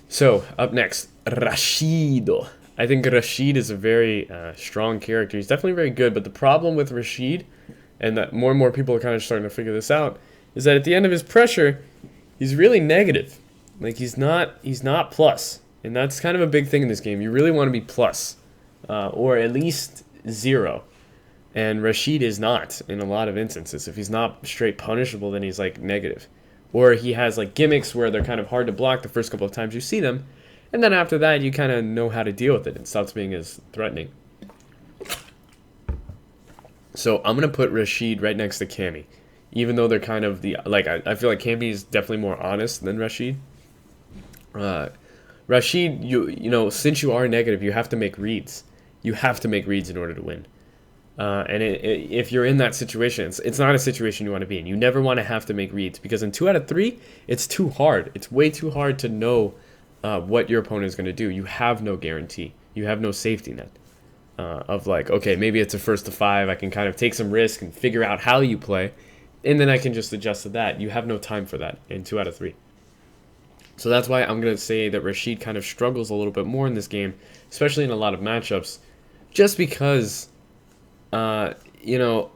So, up next, Rashido. I think Rashid is a very strong character. He's definitely very good, but the problem with Rashid, and that more and more people are kind of starting to figure this out, is that at the end of his pressure, he's really negative. Like, he's not plus. And that's kind of a big thing in this game. You really want to be plus, or at least 0. And Rashid is not in a lot of instances. If he's not straight punishable, then he's like negative. Or he has like gimmicks where they're kind of hard to block the first couple of times you see them. And then after that, you kind of know how to deal with it. It stops being as threatening. So I'm going to put Rashid right next to Cammy. Even though they're kind of the, like, I feel like Cammy is definitely more honest than Rashid. Rashid, you know, since you are negative, you have to make reads. You have to make reads in order to win. If you're in that situation, it's not a situation you want to be in. You never want to have to make reads because in 2 out of 3, it's too hard. It's way too hard to know what your opponent is going to do. You have no guarantee. You have no safety net of like, okay, maybe it's a first to 5. I can kind of take some risk and figure out how you play, and then I can just adjust to that. You have no time for that in 2 out of 3. So that's why I'm going to say that Rashid kind of struggles a little bit more in this game, especially in a lot of matchups, just because you know,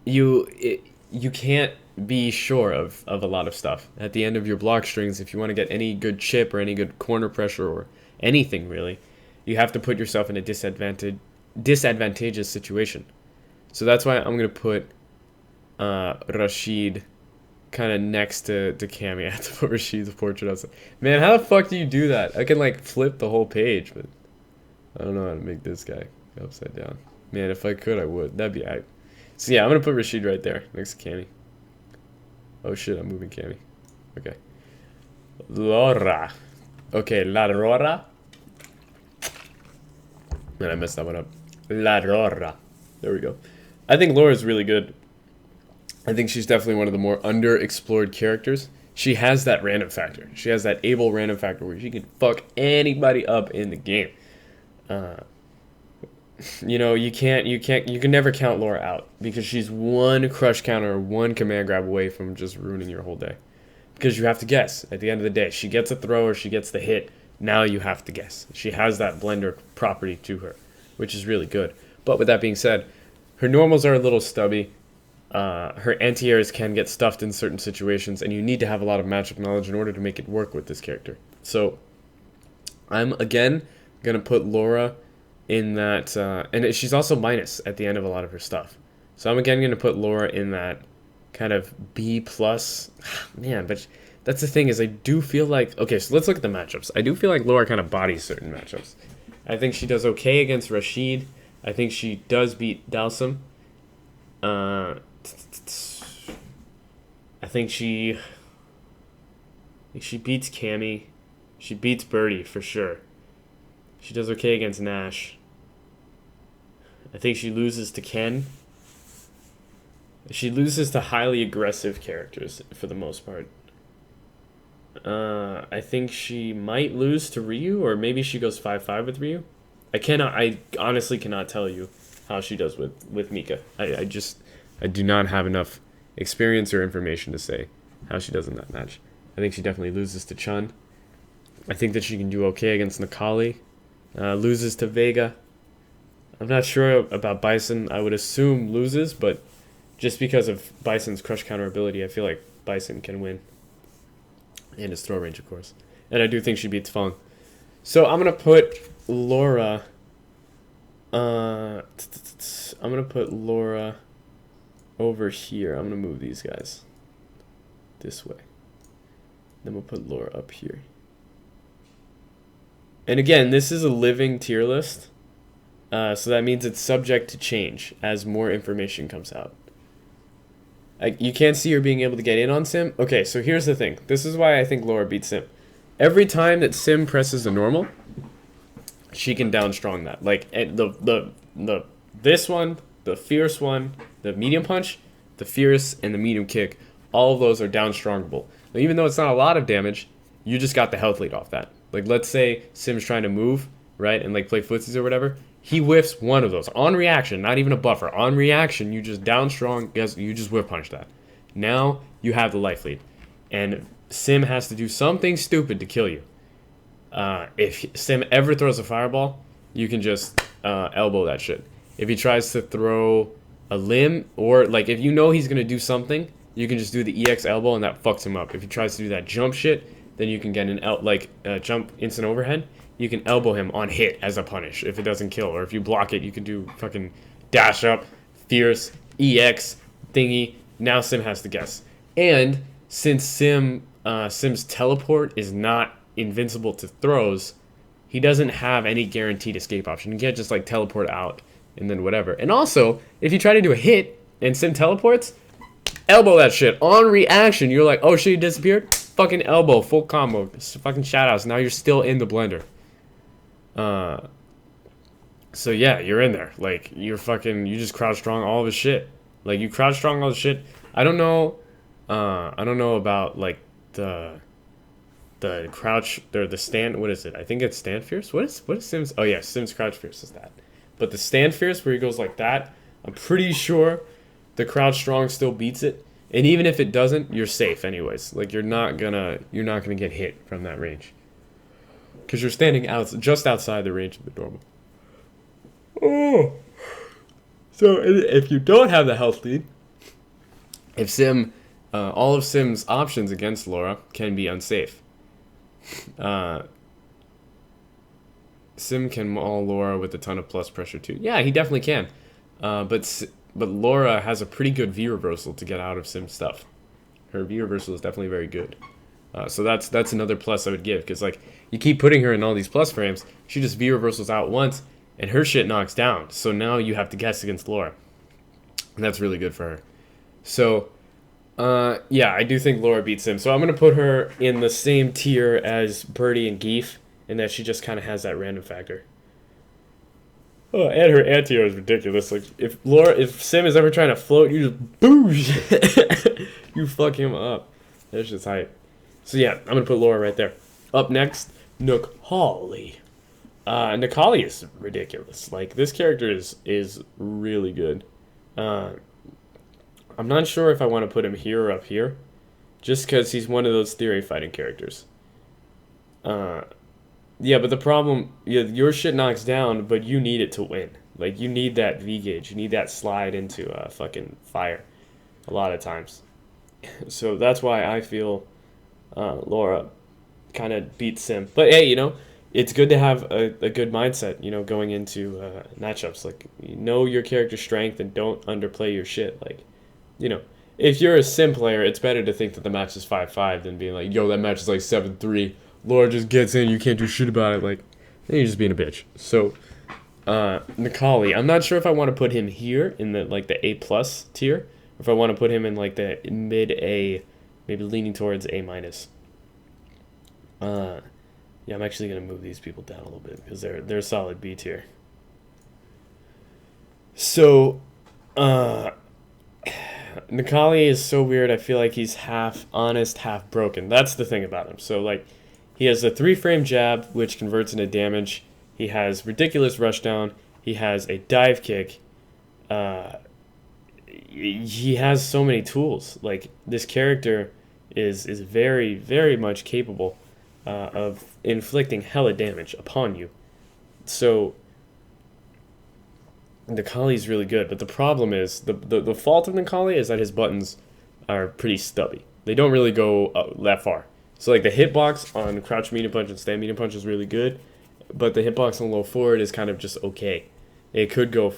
you can't be sure of a lot of stuff at the end of your block strings. If you want to get any good chip or any good corner pressure or anything really, you have to put yourself in a disadvantageous situation. So that's why I'm gonna put Rashid kind of next to Cammy. I have to put Rashid's portrait outside. Man, how the fuck do you do that? I can like flip the whole page, but I don't know how to make this guy go upside down. Man, if I could, I would. That'd be hype. So yeah, I'm gonna put Rashid right there next to Cammy. Oh shit, I'm moving Cammy. Okay. Laura. Okay, La Rora. Man, I messed that one up. La Rora. There we go. I think Laura's really good. I think she's definitely one of the more underexplored characters. She has that random factor. She has that able random factor where she can fuck anybody up in the game. You know, you can never count Laura out because she's one crush counter or one command grab away from just ruining your whole day. Because you have to guess at the end of the day. She gets a throw or she gets the hit. Now you have to guess. She has that blender property to her, which is really good. But with that being said, her normals are a little stubby. Her anti-airs can get stuffed in certain situations, and you need to have a lot of matchup knowledge in order to make it work with this character. So I'm, again, going to put Laura in that, and she's also minus at the end of a lot of her stuff. So I'm again going to put Laura in that kind of B+. Man, but that's the thing is I do feel like, okay, so let's look at the matchups. I do feel like Laura kind of bodies certain matchups. I think she does okay against Rashid. I think she does beat Dalsum. I think she beats Cammy. She beats Birdie for sure. She does okay against Nash. I think she loses to Ken. She loses to highly aggressive characters for the most part. I think she might lose to Ryu, or maybe she goes 5-5 with Ryu. I honestly cannot tell you how she does with Mika. I do not have enough experience or information to say how she does in that match. I think she definitely loses to Chun. I think that she can do okay against Nakali. Loses to Vega. I'm not sure about Bison. I would assume loses, but just because of Bison's crush counter ability, I feel like Bison can win. And his throw range, of course. And I do think she beats Fong. So I'm going to put Laura... I'm going to put Laura over here. I'm going to move these guys this way. Then we'll put Laura up here. And again, this is a living tier list. So that means it's subject to change as more information comes out. You can't see her being able to get in on Sim. Okay, so here's the thing. This is why I think Laura beats Sim. Every time that Sim presses a normal, she can down strong that. Like this one, the fierce one, the medium punch, the fierce, and the medium kick. All of those are down strongable. Now, even though it's not a lot of damage, you just got the health lead off that. Like let's say Sim's trying to move, right, and like play footsies or whatever. He whiffs one of those on reaction, not even a buffer. On reaction, you just down strong. You just whiff punch that. Now you have the life lead, and Sim has to do something stupid to kill you. If Sim ever throws a fireball, you can just elbow that shit. If he tries to throw a limb, or like if you know he's gonna do something, you can just do the EX elbow and that fucks him up. If he tries to do that jump shit, then you can get an jump instant overhead. you can elbow him on hit as a punish if it doesn't kill, or if you block it, you can do fucking dash up, fierce, EX, thingy. Now Sim has to guess. And since Sim's teleport is not invincible to throws, he doesn't have any guaranteed escape option. You can't just like teleport out and then whatever. And also, if you try to do a hit and Sim teleports, elbow that shit on reaction. You're like, oh shit, you disappeared. Fucking elbow, full combo, fucking shoutouts. Now you're still in the blender. So yeah, you're in there. Like you just crouch strong all of his shit. Like you crouch strong all the shit. I don't know about like the crouch or the stand. What is it? I think it's stand fierce. What is Sim's? Oh yeah, Sim's crouch fierce is that. But the stand fierce where he goes like that, I'm pretty sure the crouch strong still beats it. And even if it doesn't, you're safe anyways. Like you're not gonna get hit from that range. Because you're standing just outside the range of the normal. Oh. So if you don't have the health lead, if Sim, all of Sim's options against Laura can be unsafe. Sim can maul Laura with a ton of plus pressure too. Yeah, he definitely can. But Laura has a pretty good V reversal to get out of Sim's stuff. Her V reversal is definitely very good. So that's another plus I would give, because like you keep putting her in all these plus frames, she just V reversals out once, and her shit knocks down. So now you have to guess against Laura, and that's really good for her. So yeah, I do think Laura beats Sim. So I'm gonna put her in the same tier as Birdie and Geef, in that she just kind of has that random factor. Oh, and her anti-air is ridiculous. Like if Sim is ever trying to float, you just boosh, you fuck him up. That's just hype. So yeah, I'm gonna put Laura right there. Up next, Necalli. Necalli is ridiculous. Like this character is really good. I'm not sure if I want to put him here or up here, just because he's one of those theory fighting characters. Yeah, but the problem, your shit knocks down, but you need it to win. Like, you need that V-gauge. You need that slide into fucking fire a lot of times. So that's why I feel Laura kind of beats Sim. But hey, it's good to have a good mindset, going into matchups. Like, know your character's strength and don't underplay your shit. Like, if you're a Sim player, it's better to think that the match is 5-5 than being like, yo, that match is like 7-3. Laura just gets in, you can't do shit about it. Like, then you're just being a bitch. So, Necalli, I'm not sure if I want to put him here in the A+ tier, or if I want to put him in like the mid A, maybe leaning towards A-. Yeah, I'm actually gonna move these people down a little bit because they're solid B tier. So, Necalli is so weird. I feel like he's half honest, half broken. That's the thing about him. So like, he has a 3-frame jab, which converts into damage. He has ridiculous rushdown. He has a dive kick. He has so many tools. Like, this character is very, very much capable of inflicting hella damage upon you. So, Necalli is really good. But the problem is, the fault of Necalli is that his buttons are pretty stubby. They don't really go that far. So like the hitbox on crouch medium punch and stand medium punch is really good, but the hitbox on low forward is kind of just okay. It could go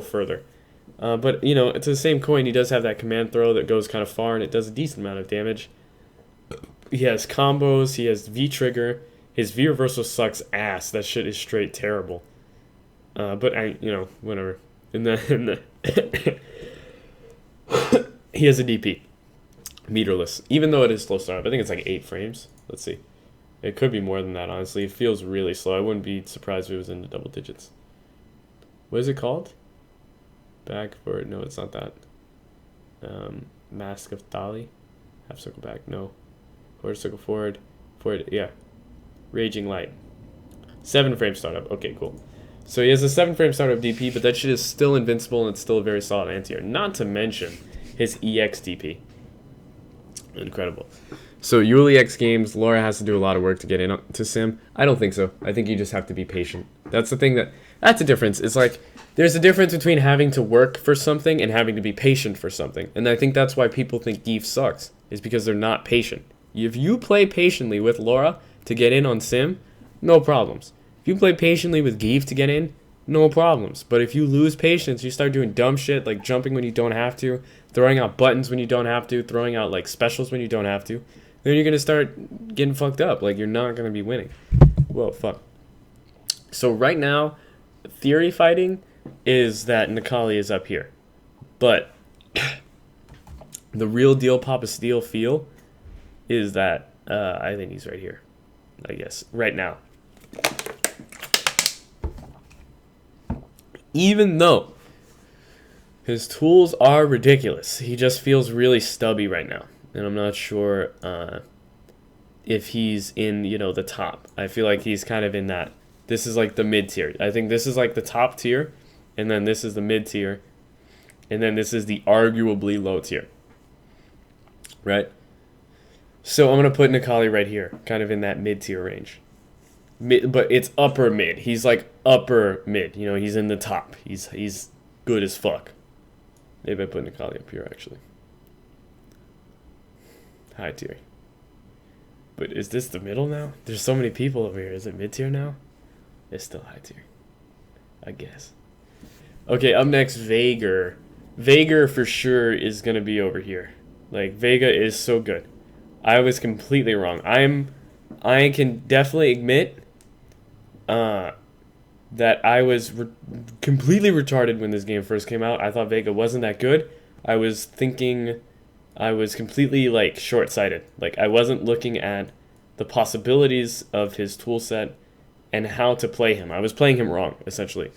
further. But it's the same coin. He does have that command throw that goes kind of far, and it does a decent amount of damage. He has combos. He has V trigger. His V reversal sucks ass. That shit is straight terrible. But whatever. In the he has a DP. Meterless, even though it is slow startup. I think it's like 8 frames. Let's see. It could be more than that, honestly. It feels really slow. I wouldn't be surprised if it was in the double digits. What is it called? Back forward. No, it's not that. Mask of Thali. Half circle back. No. Forward circle forward. Forward. Yeah. Raging Light. 7 frame startup. Okay, cool. So he has a 7-frame startup DP, but that shit is still invincible and it's still a very solid anti-air. Not to mention his EX DP. Incredible. So Yuli X games, Laura has to do a lot of work to get into Sim. I don't think so. I think you just have to be patient. That's the thing that's a difference. It's like there's a difference between having to work for something and having to be patient for something. And I think that's why people think Geef sucks, is because they're not patient. If you play patiently with Laura to get in on Sim, no problems. If you play patiently with Geef to get in, no problems. But if you lose patience, you start doing dumb shit like jumping when you don't have to, throwing out buttons when you don't have to, throwing out like specials when you don't have to, then you're gonna start getting fucked up. Like you're not gonna be winning. Whoa, fuck. So right now, theory fighting is that Nikali is up here. But the real deal Papa Steel feel is that I think he's right here. I guess. Right now. Even though his tools are ridiculous, he just feels really stubby right now. And I'm not sure if he's in, the top. I feel like he's kind of in that. This is like the mid tier. I think this is like the top tier. And then this is the mid tier. And then this is the arguably low tier. Right? So I'm going to put Nikali right here. Kind of in that mid tier range. But it's upper mid. He's like upper mid. He's in the top. He's good as fuck. Maybe I put Nikali up here, actually. High tier. But is this the middle now? There's so many people over here. Is it mid tier now? It's still high tier, I guess. Okay, up next, Veigar. Veigar for sure is going to be over here. Like, Veiga is so good. I was completely wrong. I can definitely admit that I was completely retarded when this game first came out. I thought Veiga wasn't that good. I was thinking I was completely, like, short-sighted. Like, I wasn't looking at the possibilities of his toolset and how to play him. I was playing him wrong, essentially.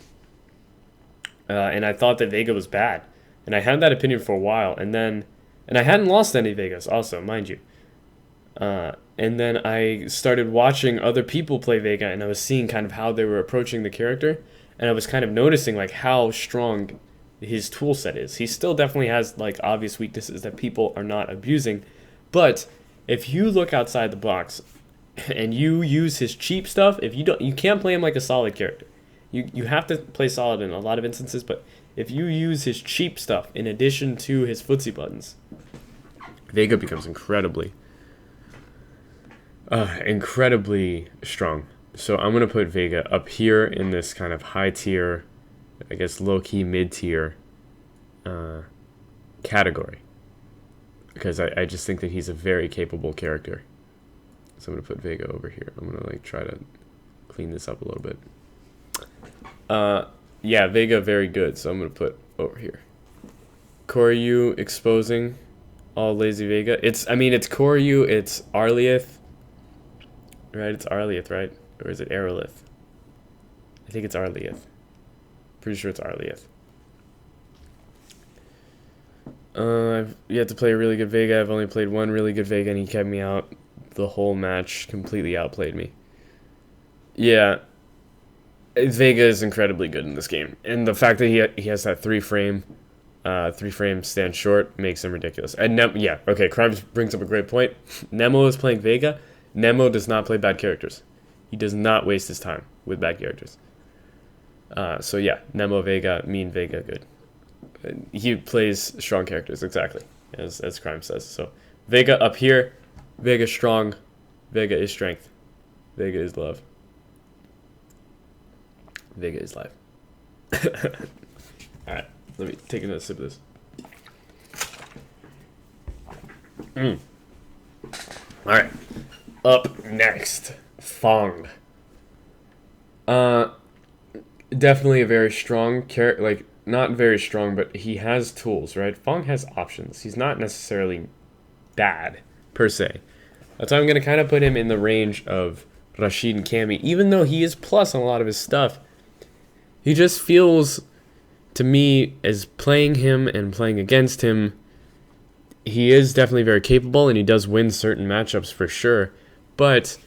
And I thought that Veiga was bad. And I had that opinion for a while. And I hadn't lost any Veigas, also, mind you. And then I started watching other people play Veiga, and I was seeing kind of how they were approaching the character. And I was kind of noticing, like, how strong his tool set is. He still definitely has, like, obvious weaknesses that people are not abusing. But if you look outside the box and you use his cheap stuff, you can't play him like a solid character. You have to play solid in a lot of instances, but if you use his cheap stuff in addition to his footsie buttons, Veiga becomes incredibly strong. So I'm going to put Veiga up here in this kind of high tier, I guess low-key mid-tier category. Because I just think that he's a very capable character. So I'm going to put Veiga over here. I'm going to like try to clean this up a little bit. Yeah, Veiga very good, so I'm going to put over here. Koryu exposing all lazy Veiga. It's Koryu, it's Arlieth. Right, it's Arlieth, right? Or is it Aerolith? I think it's Arlieth. Pretty sure it's Arlieth. I've yet to play a really good Veiga. I've only played one really good Veiga, and he kept me out the whole match. Completely outplayed me. Yeah. Veiga is incredibly good in this game. And the fact that he has that three frame stand short makes him ridiculous. And okay, Crimes brings up a great point. Nemo is playing Veiga. Nemo does not play bad characters. He does not waste his time with bad characters. So yeah, Nemo Veiga, mean Veiga, good. He plays strong characters, exactly, as Crime says. So Veiga up here, Veiga strong, Veiga is strength, Veiga is love. Veiga is life. Alright, let me take another sip of this. Alright. Up next, Fong. Definitely a very strong character, like, not very strong, but he has tools, right? Fong has options. He's not necessarily bad, per se. That's why I'm going to kind of put him in the range of Rashid and Cammy, even though he is plus on a lot of his stuff. He just feels, to me, as playing him and playing against him, he is definitely very capable, and he does win certain matchups for sure. But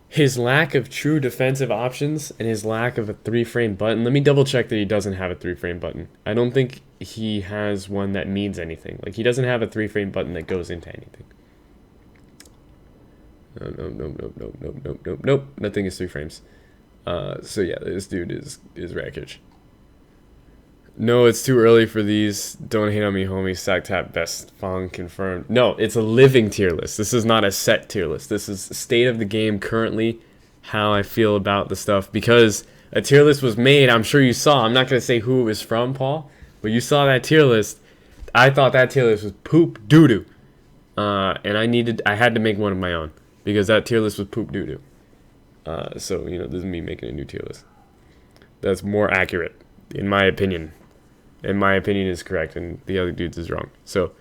his lack of true defensive options and his lack of a 3-frame button, let me double check that he doesn't have a 3-frame button. I don't think he has one that means anything. Like, he doesn't have a 3-frame button that goes into anything. Nope. Nothing is 3 frames. So yeah, this dude is wreckage. No, it's too early for these. Don't hate on me, homie. Sack tap best Fong confirmed. No, it's a living tier list. This is not a set tier list. This is state of the game currently, how I feel about the stuff, because a tier list was made. I'm sure you saw. I'm not going to say who it was from, Paul, but you saw that tier list. I thought that tier list was poop doo-doo. And I had to make one of my own because that tier list was poop doo-doo. So, this is me making a new tier list. That's more accurate, in my opinion. And my opinion is correct, and the other dude's is wrong. So,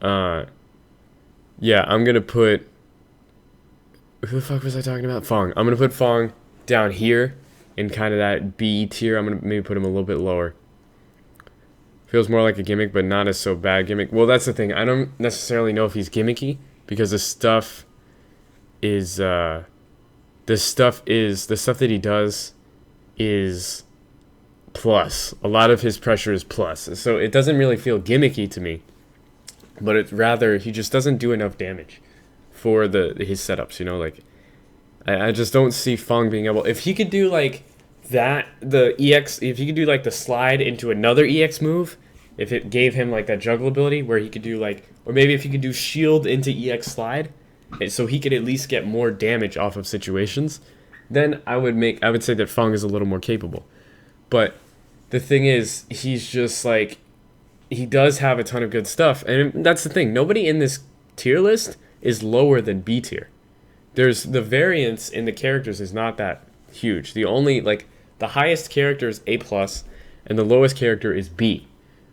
yeah, I'm going to put... Who the fuck was I talking about? Fong. I'm going to put Fong down here in kind of that B tier. I'm going to maybe put him a little bit lower. Feels more like a gimmick, but not as so bad gimmick. Well, that's the thing. I don't necessarily know if he's gimmicky, because the stuff that he does is plus. A lot of his pressure is plus. So it doesn't really feel gimmicky to me, but it's rather he just doesn't do enough damage for his setups, like I just don't see Fong being able, if he could do like that, if he could do like the slide into another EX move, if it gave him like that juggle ability where he could do like, or maybe if he could do shield into EX slide, so he could at least get more damage off of situations, then I would say that Fong is a little more capable. But the thing is, he's just like, he does have a ton of good stuff, and that's the thing. Nobody in this tier list is lower than B tier. There's the variance in the characters is not that huge. The only the highest character is A+, and the lowest character is B.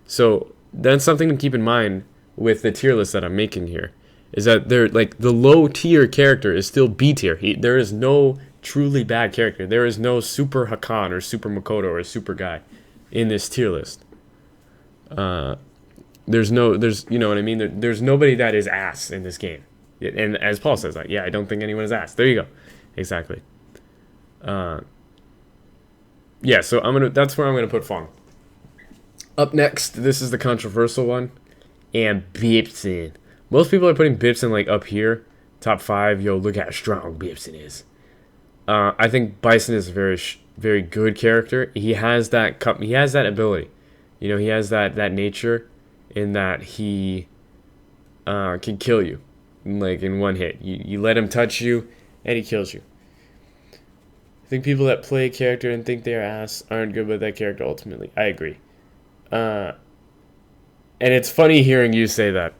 So that's something to keep in mind with the tier list that I'm making here, is that the low tier character is still B tier. There is no truly bad character. There is no super Hakan or super Makoto or super guy in this tier list. There's you know what I mean? There's nobody that is ass in this game. And as Paul says, I don't think anyone is ass. There you go. Exactly. Yeah, so that's where I'm gonna put Fong. Up next, this is the controversial one, Eps.15. Most people are putting Eps.15 up here, top 5. Yo, look how strong Eps.15 is. I think Bison is a very, very good character. He has that ability. He has that nature in that he can kill you, in one hit. You let him touch you, and he kills you. I think people that play a character and think they're ass aren't good with that character ultimately. I agree. And it's funny hearing you say that,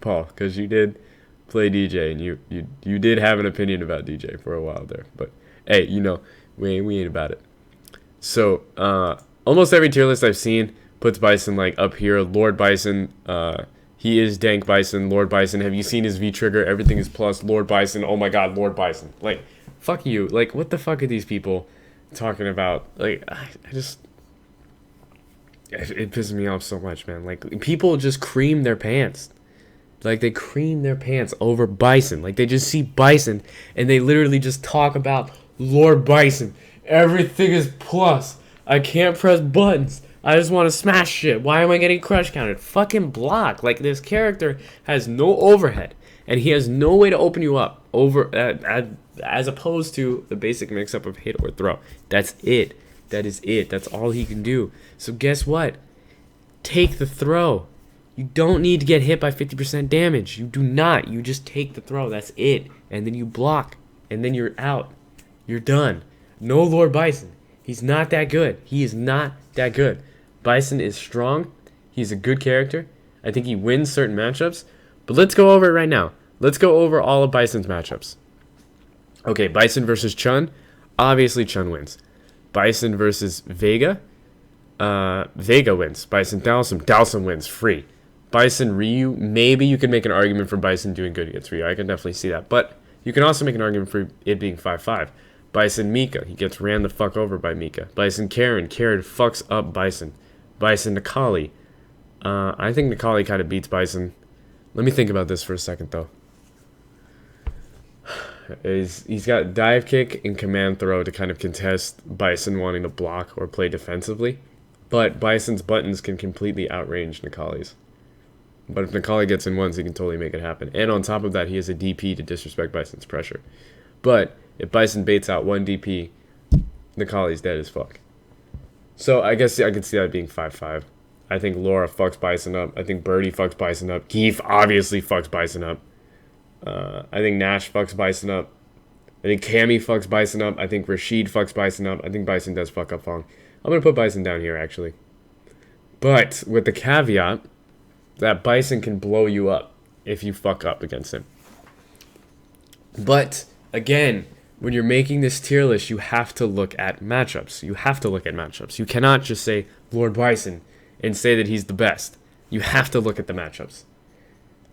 Paul, because you did play DJ, and you did have an opinion about DJ for a while there. But hey, we ain't about it. So almost every tier list I've seen puts Bison up here. Lord Bison, he is Dank Bison. Lord Bison, have you seen his V trigger? Everything is plus. Lord Bison, oh my god, Lord Bison. Fuck you. What the fuck are these people talking about? It pisses me off so much, man. People just cream their pants. They cream their pants over Bison. They just see Bison, and they literally just talk about Lord Bison. Everything is plus. I can't press buttons. I just want to smash shit. Why am I getting crush counted? Fucking block. This character has no overhead, and he has no way to open you up as opposed to the basic mix-up of hit or throw. That's it. That is it. That's all he can do. So guess what? Take the throw. You don't need to get hit by 50% damage. You do not. You just take the throw. That's it. And then you block. And then you're out. You're done. No Lord Bison. He's not that good. He is not that good. Bison is strong. He's a good character. I think he wins certain matchups. But let's go over it right now. Let's go over all of Bison's matchups. Okay, Bison versus Chun. Obviously, Chun wins. Bison versus Vega. Vega wins. Bison Dhalsim wins. Free. Bison Ryu. Maybe you could make an argument for Bison doing good against Ryu. I can definitely see that. But you can also make an argument for it being 5-5. Bison Mika. He gets ran the fuck over by Mika. Bison Karen. Karen fucks up Bison. Bison Nikali. I think Nikali kind of beats Bison. Let me think about this for a second, though. He's got dive kick and command throw to kind of contest Bison wanting to block or play defensively. But Bison's buttons can completely outrange Nikali's. But if Nikali gets in once, he can totally make it happen. And on top of that, he has a DP to disrespect Bison's pressure. But if Bison baits out one DP, Nikali's dead as fuck. So I guess I could see that being 5-5. I think Laura fucks Bison up. I think Birdie fucks Bison up. Keith obviously fucks Bison up. I think Nash fucks Bison up. I think Cammy fucks Bison up. I think Rashid fucks Bison up. I think Bison does fuck up Fong. I'm going to put Bison down here, actually. But with the caveat that Bison can blow you up if you fuck up against him. But, again, when you're making this tier list, you have to look at matchups. You cannot just say Lord Bison and say that he's the best. You have to look at the matchups.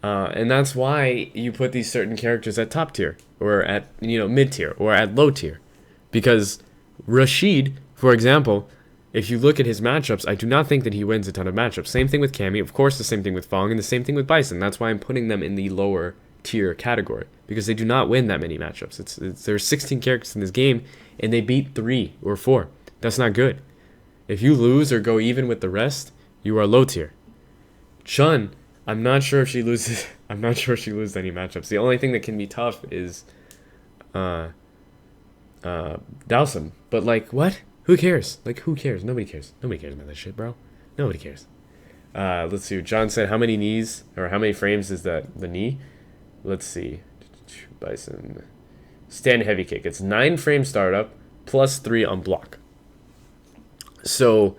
And that's why you put these certain characters at top tier, or at mid tier, or at low tier. Because Rashid, for example, if you look at his matchups, I do not think that he wins a ton of matchups. Same thing with Cammy, of course the same thing with Fong, and the same thing with Bison. That's why I'm putting them in the lower tier category, because they do not win that many matchups. There's 16 characters in this game, and they beat 3 or 4. That's not good. If you lose or go even with the rest, you are low tier. Chun, I'm not sure if she loses. I'm not sure if she loses any matchups. The only thing that can be tough is Dowson. But like, what? Who cares? Like, who cares? Nobody cares. Nobody cares about that shit, bro. Nobody cares. Let's see. John said, how many knees or how many frames is the knee? Let's see. Bison. Stand heavy kick. It's 9 frame startup plus 3 on block. So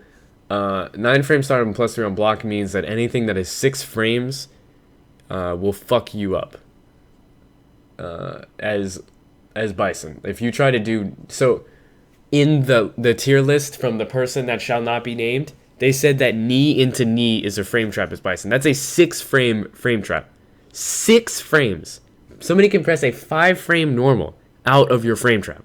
9 frame startup and plus 3 on block means that anything that is 6 frames will fuck you up as Bison. If you try to do so in the tier list from the person that shall not be named, they said that knee into knee is a frame trap as Bison. That's a 6 frame trap. 6 frames. Somebody can press a 5 frame normal out of your frame trap.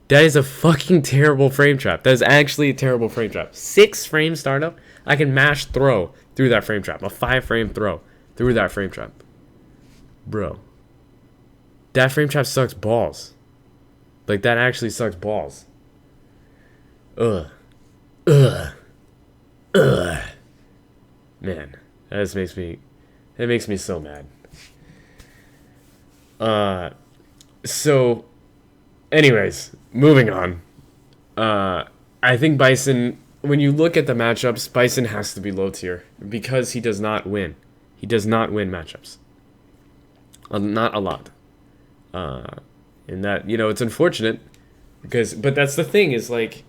That is a fucking terrible frame trap. That is actually a terrible frame trap. 6 frame startup, I can mash throw through that frame trap. A 5 frame throw through that frame trap. Bro. That frame trap sucks balls. Like, that actually sucks balls. Ugh. Man, that makes me so mad. So, anyways, moving on. I think Bison, when you look at the matchups, Bison has to be low tier because he does not win. He does not win matchups. Not a lot. And that, it's unfortunate but that's the thing is like,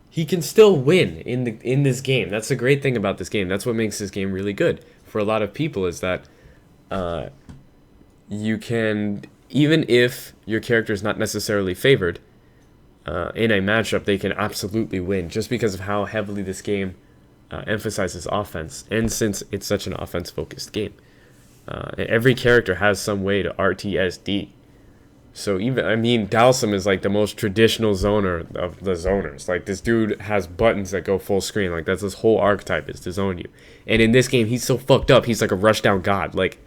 he can still win in this game. That's the great thing about this game. That's what makes this game really good for a lot of people is that you can, even if your character is not necessarily favored in a matchup, they can absolutely win just because of how heavily this game emphasizes offense. And since it's such an offense-focused game, every character has some way to RTSD. So Dalsum is like the most traditional zoner of the zoners. Like, this dude has buttons that go full screen. Like, that's his whole archetype is to zone you. And in this game, he's so fucked up. He's like a rushdown god. Like,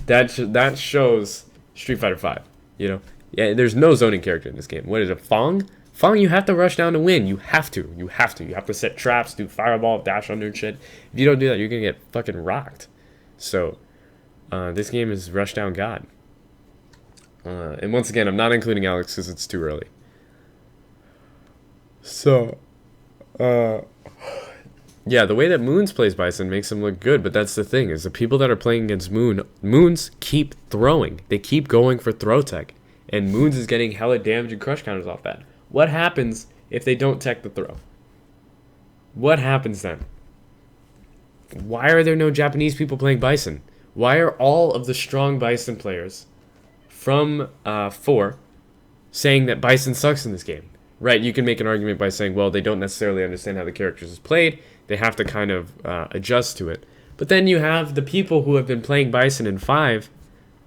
that shows Street Fighter 5. Yeah, there's no zoning character in this game. What is it, Fong? Fong, you have to rush down to win. You have to. You have to set traps, do fireball, dash under and shit. If you don't do that, you're gonna get fucking rocked. So, this game is rushdown god. And once again, I'm not including Alex because it's too early. So, yeah, the way that Moons plays Bison makes him look good, but that's the thing, is the people that are playing against Moons keep throwing. They keep going for throw tech, and Moons is getting hella damage and crush counters off that. What happens if they don't tech the throw? What happens then? Why are there no Japanese people playing Bison? Why are all of the strong Bison players from 4 saying that Bison sucks in this game? Right, you can make an argument by saying, well, they don't necessarily understand how the characters is played. They have to kind of adjust to it. But then you have the people who have been playing Bison in 5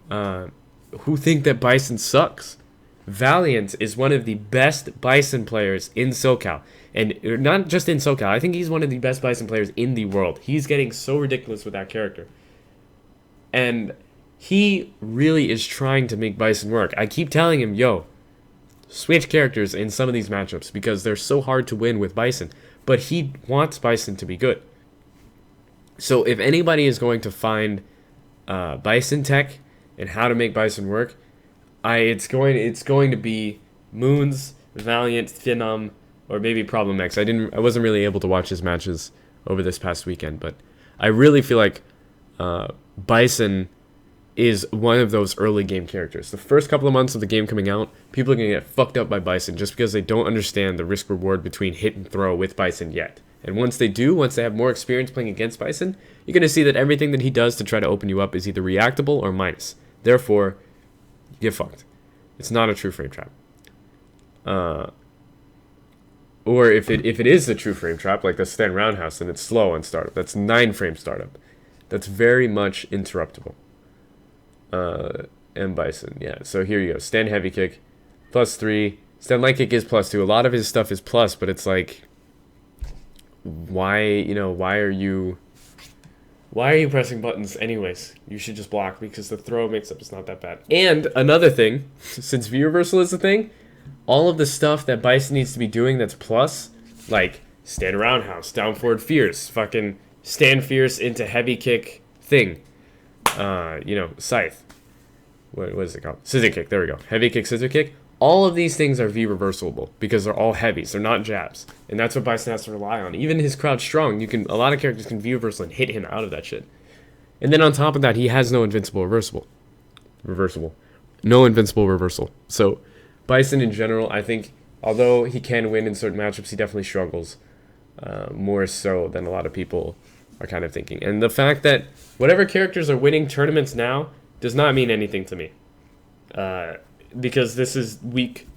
who think that Bison sucks. Valiant is one of the best Bison players in SoCal. And not just in SoCal. I think he's one of the best Bison players in the world. He's getting so ridiculous with that character. And he really is trying to make Bison work. I keep telling him, yo, switch characters in some of these matchups because they're so hard to win with Bison. But he wants Bison to be good. So if anybody is going to find Bison tech and how to make Bison work, it's going to be Moons, Valiant, Phenom, or maybe Problem X. I wasn't really able to watch his matches over this past weekend, but I really feel like Bison is one of those early game characters. The first couple of months of the game coming out, people are going to get fucked up by Bison just because they don't understand the risk reward between hit and throw with Bison yet. And once they do, once they have more experience playing against Bison, you're going to see that everything that he does to try to open you up is either reactable or minus. Therefore, you get fucked. It's not a true frame trap. Or if it is a true frame trap, like the stand roundhouse, then it's slow on startup. That's 9 frame startup. That's very much interruptible. And Bison, yeah. So here you go. Stand heavy kick, +3. Stand light kick is +2. A lot of his stuff is plus, but it's like, why are you pressing buttons anyways? You should just block because the throw mix-up is not that bad. And another thing, since V reversal is a thing, all of the stuff that Bison needs to be doing that's plus, like stand roundhouse, down forward fierce, fucking stand fierce into heavy kick thing, scythe. What is it called? Scissor kick. There we go. Heavy kick, scissor kick. All of these things are V reversible because they're all heavies. They're not jabs, and that's what Bison has to rely on. Even his crouch strong, a lot of characters can V reversal and hit him out of that shit. And then on top of that, he has no invincible reversible, no invincible reversal. So Bison in general, I think, although he can win in certain matchups, he definitely struggles more so than a lot of people are kind of thinking. And the fact that whatever characters are winning tournaments now does not mean anything to me. Because this is week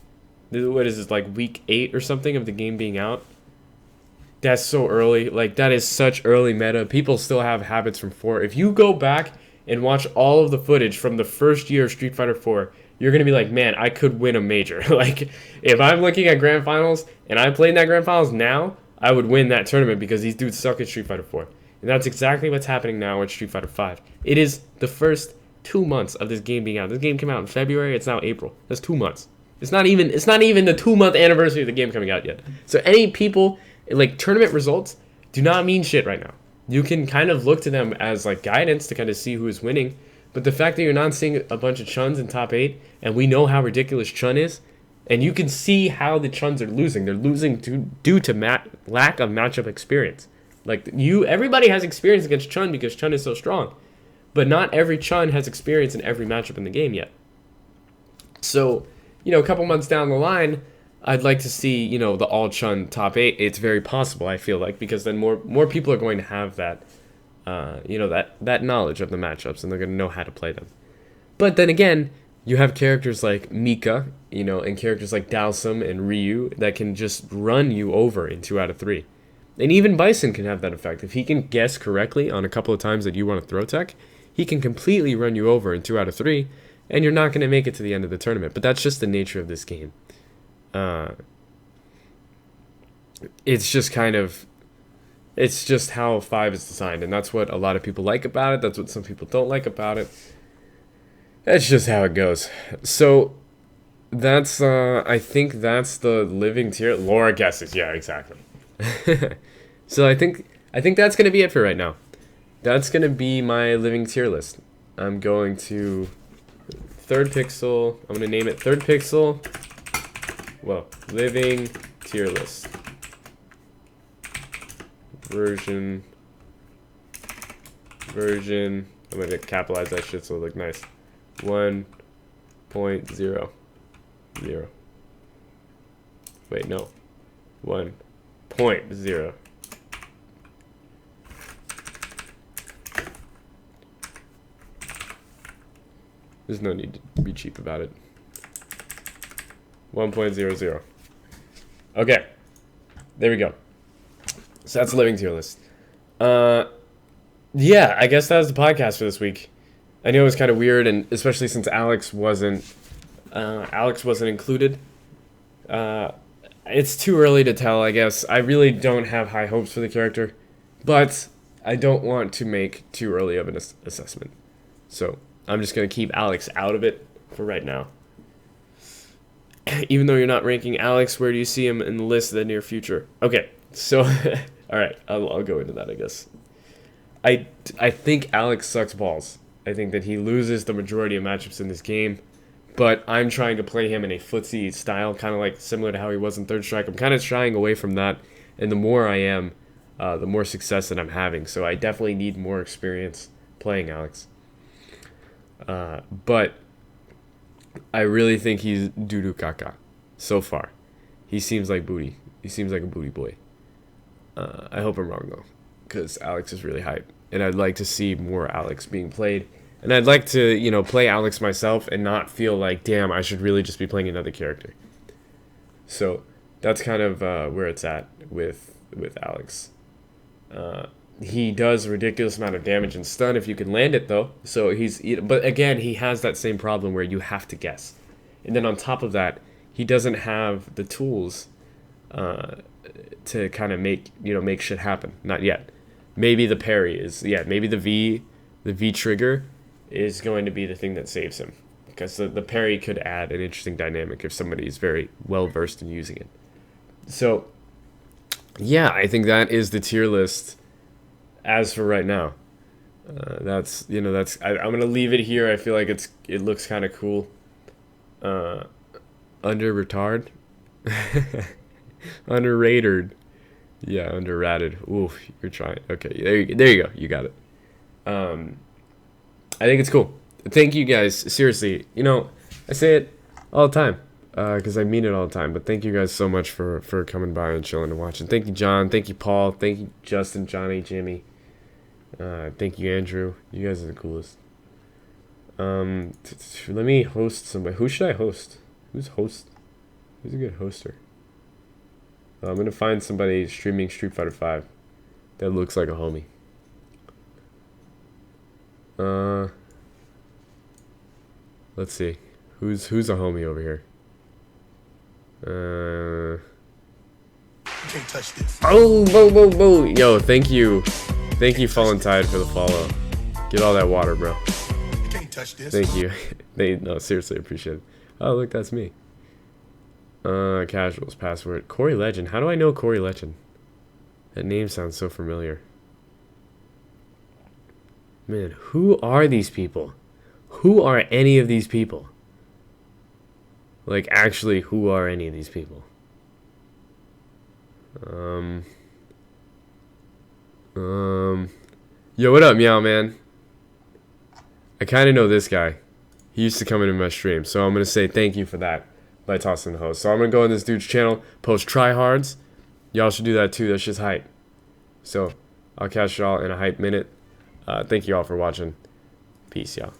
8 or something of the game being out. That's so early. Like, that is such early meta. People still have habits from 4. If you go back and watch all of the footage from the first year of Street Fighter 4, you're going to be like, man, I could win a major. Like, if I'm looking at Grand Finals and I played in that Grand Finals now, I would win that tournament because these dudes suck at Street Fighter 4. And that's exactly what's happening now with Street Fighter 5. It is the first 2 months of this game being out. This game came out in February. It's now April. That's 2 months. It's not even the 2-month anniversary of the game coming out yet. So any people, like, tournament results do not mean shit right now. You can kind of look to them as like guidance to kind of see who is winning. But the fact that you're not seeing a bunch of Chuns in top 8, and we know how ridiculous Chun is, and you can see how the Chuns are losing. They're losing due to lack of matchup experience. Like, everybody has experience against Chun because Chun is so strong. But not every Chun has experience in every matchup in the game yet. So, a couple months down the line, I'd like to see, the all Chun top 8. It's very possible, I feel like, because then more people are going to have that, that knowledge of the matchups, and they're going to know how to play them. But then again, you have characters like Mika, and characters like Dalsum and Ryu that can just run you over in 2 out of 3. And even Bison can have that effect. If he can guess correctly on a couple of times that you want to throw tech, he can completely run you over in 2 out of 3, and you're not going to make it to the end of the tournament. But that's just the nature of this game. It's just how 5 is designed, and that's what a lot of people like about it. That's what some people don't like about it. That's just how it goes. So that's I think that's the living tier. Laura guesses, yeah, exactly. So I think that's gonna be it for right now. That's gonna be my living tier list. I'm going to Third Pixel. I'm gonna name it Third Pixel. Well, living tier list. Version. I'm gonna capitalize that shit so it looks nice. 1.00. Wait, no. 1.0. There's no need to be cheap about it. 1.00. Okay. There we go. So that's the living tier list. Yeah, I guess that was the podcast for this week. I know it was kind of weird, and especially since Alex wasn't included. It's too early to tell, I guess. I really don't have high hopes for the character, but I don't want to make too early of an assessment. So I'm just going to keep Alex out of it for right now. Even though you're not ranking Alex, where do you see him in the list in the near future? Okay, so, all right, I'll go into that, I guess. I think Alex sucks balls. I think that he loses the majority of matchups in this game, but I'm trying to play him in a footsie style, kind of like similar to how he was in Third Strike. I'm kind of shying away from that, and the more I am, the more success that I'm having. So I definitely need more experience playing Alex. But I really think he's doo-doo caca so far. He seems like booty. He seems like a booty boy. I hope I'm wrong, though, because Alex is really hype. And I'd like to see more Alex being played. And I'd like to, play Alex myself and not feel like, damn, I should really just be playing another character. So that's kind of where it's at with Alex. He does a ridiculous amount of damage and stun if you can land it, though. So but again, he has that same problem where you have to guess. And then on top of that, he doesn't have the tools to kind of make shit happen. Not yet. Maybe the parry is, maybe the V trigger is going to be the thing that saves him. Because the parry could add an interesting dynamic if somebody is very well versed in using it. So, yeah, I think that is the tier list as for right now. I'm gonna leave it here. I feel like it looks kind of cool. Under retard, underrated. Yeah, underrated. Oof, you're trying. Okay, there you go. You got it. I think it's cool. Thank you guys. Seriously, I say it all the time because I mean it all the time. But thank you guys so much for coming by and chilling and watching. Thank you, John. Thank you, Paul. Thank you, Justin, Johnny, Jimmy. Thank you, Andrew. You guys are the coolest. Let me host somebody. Who should I host? Who's a good hoster? I'm gonna find somebody streaming Street Fighter 5 that looks like a homie. Let's see. Who's a homie over here? You can't touch this. Oh, yo, thank you, Fallen Tide, for the follow. Get all that water, bro. You can't touch this. Thank you. No, seriously, appreciate it. Oh, look, that's me. Casuals password. Corey Legend. How do I know Corey Legend? That name sounds so familiar. Man, who are these people? Who are any of these people? Like, actually, who are any of these people? Yo, what up, Meow Man? I kind of know this guy. He used to come into my stream, so I'm going to say thank you for that by tossing the host. So I'm going to go on this dude's channel, post tryhards. Y'all should do that too. That's just hype. So I'll catch y'all in a hype minute. Thank you all for watching. Peace, y'all.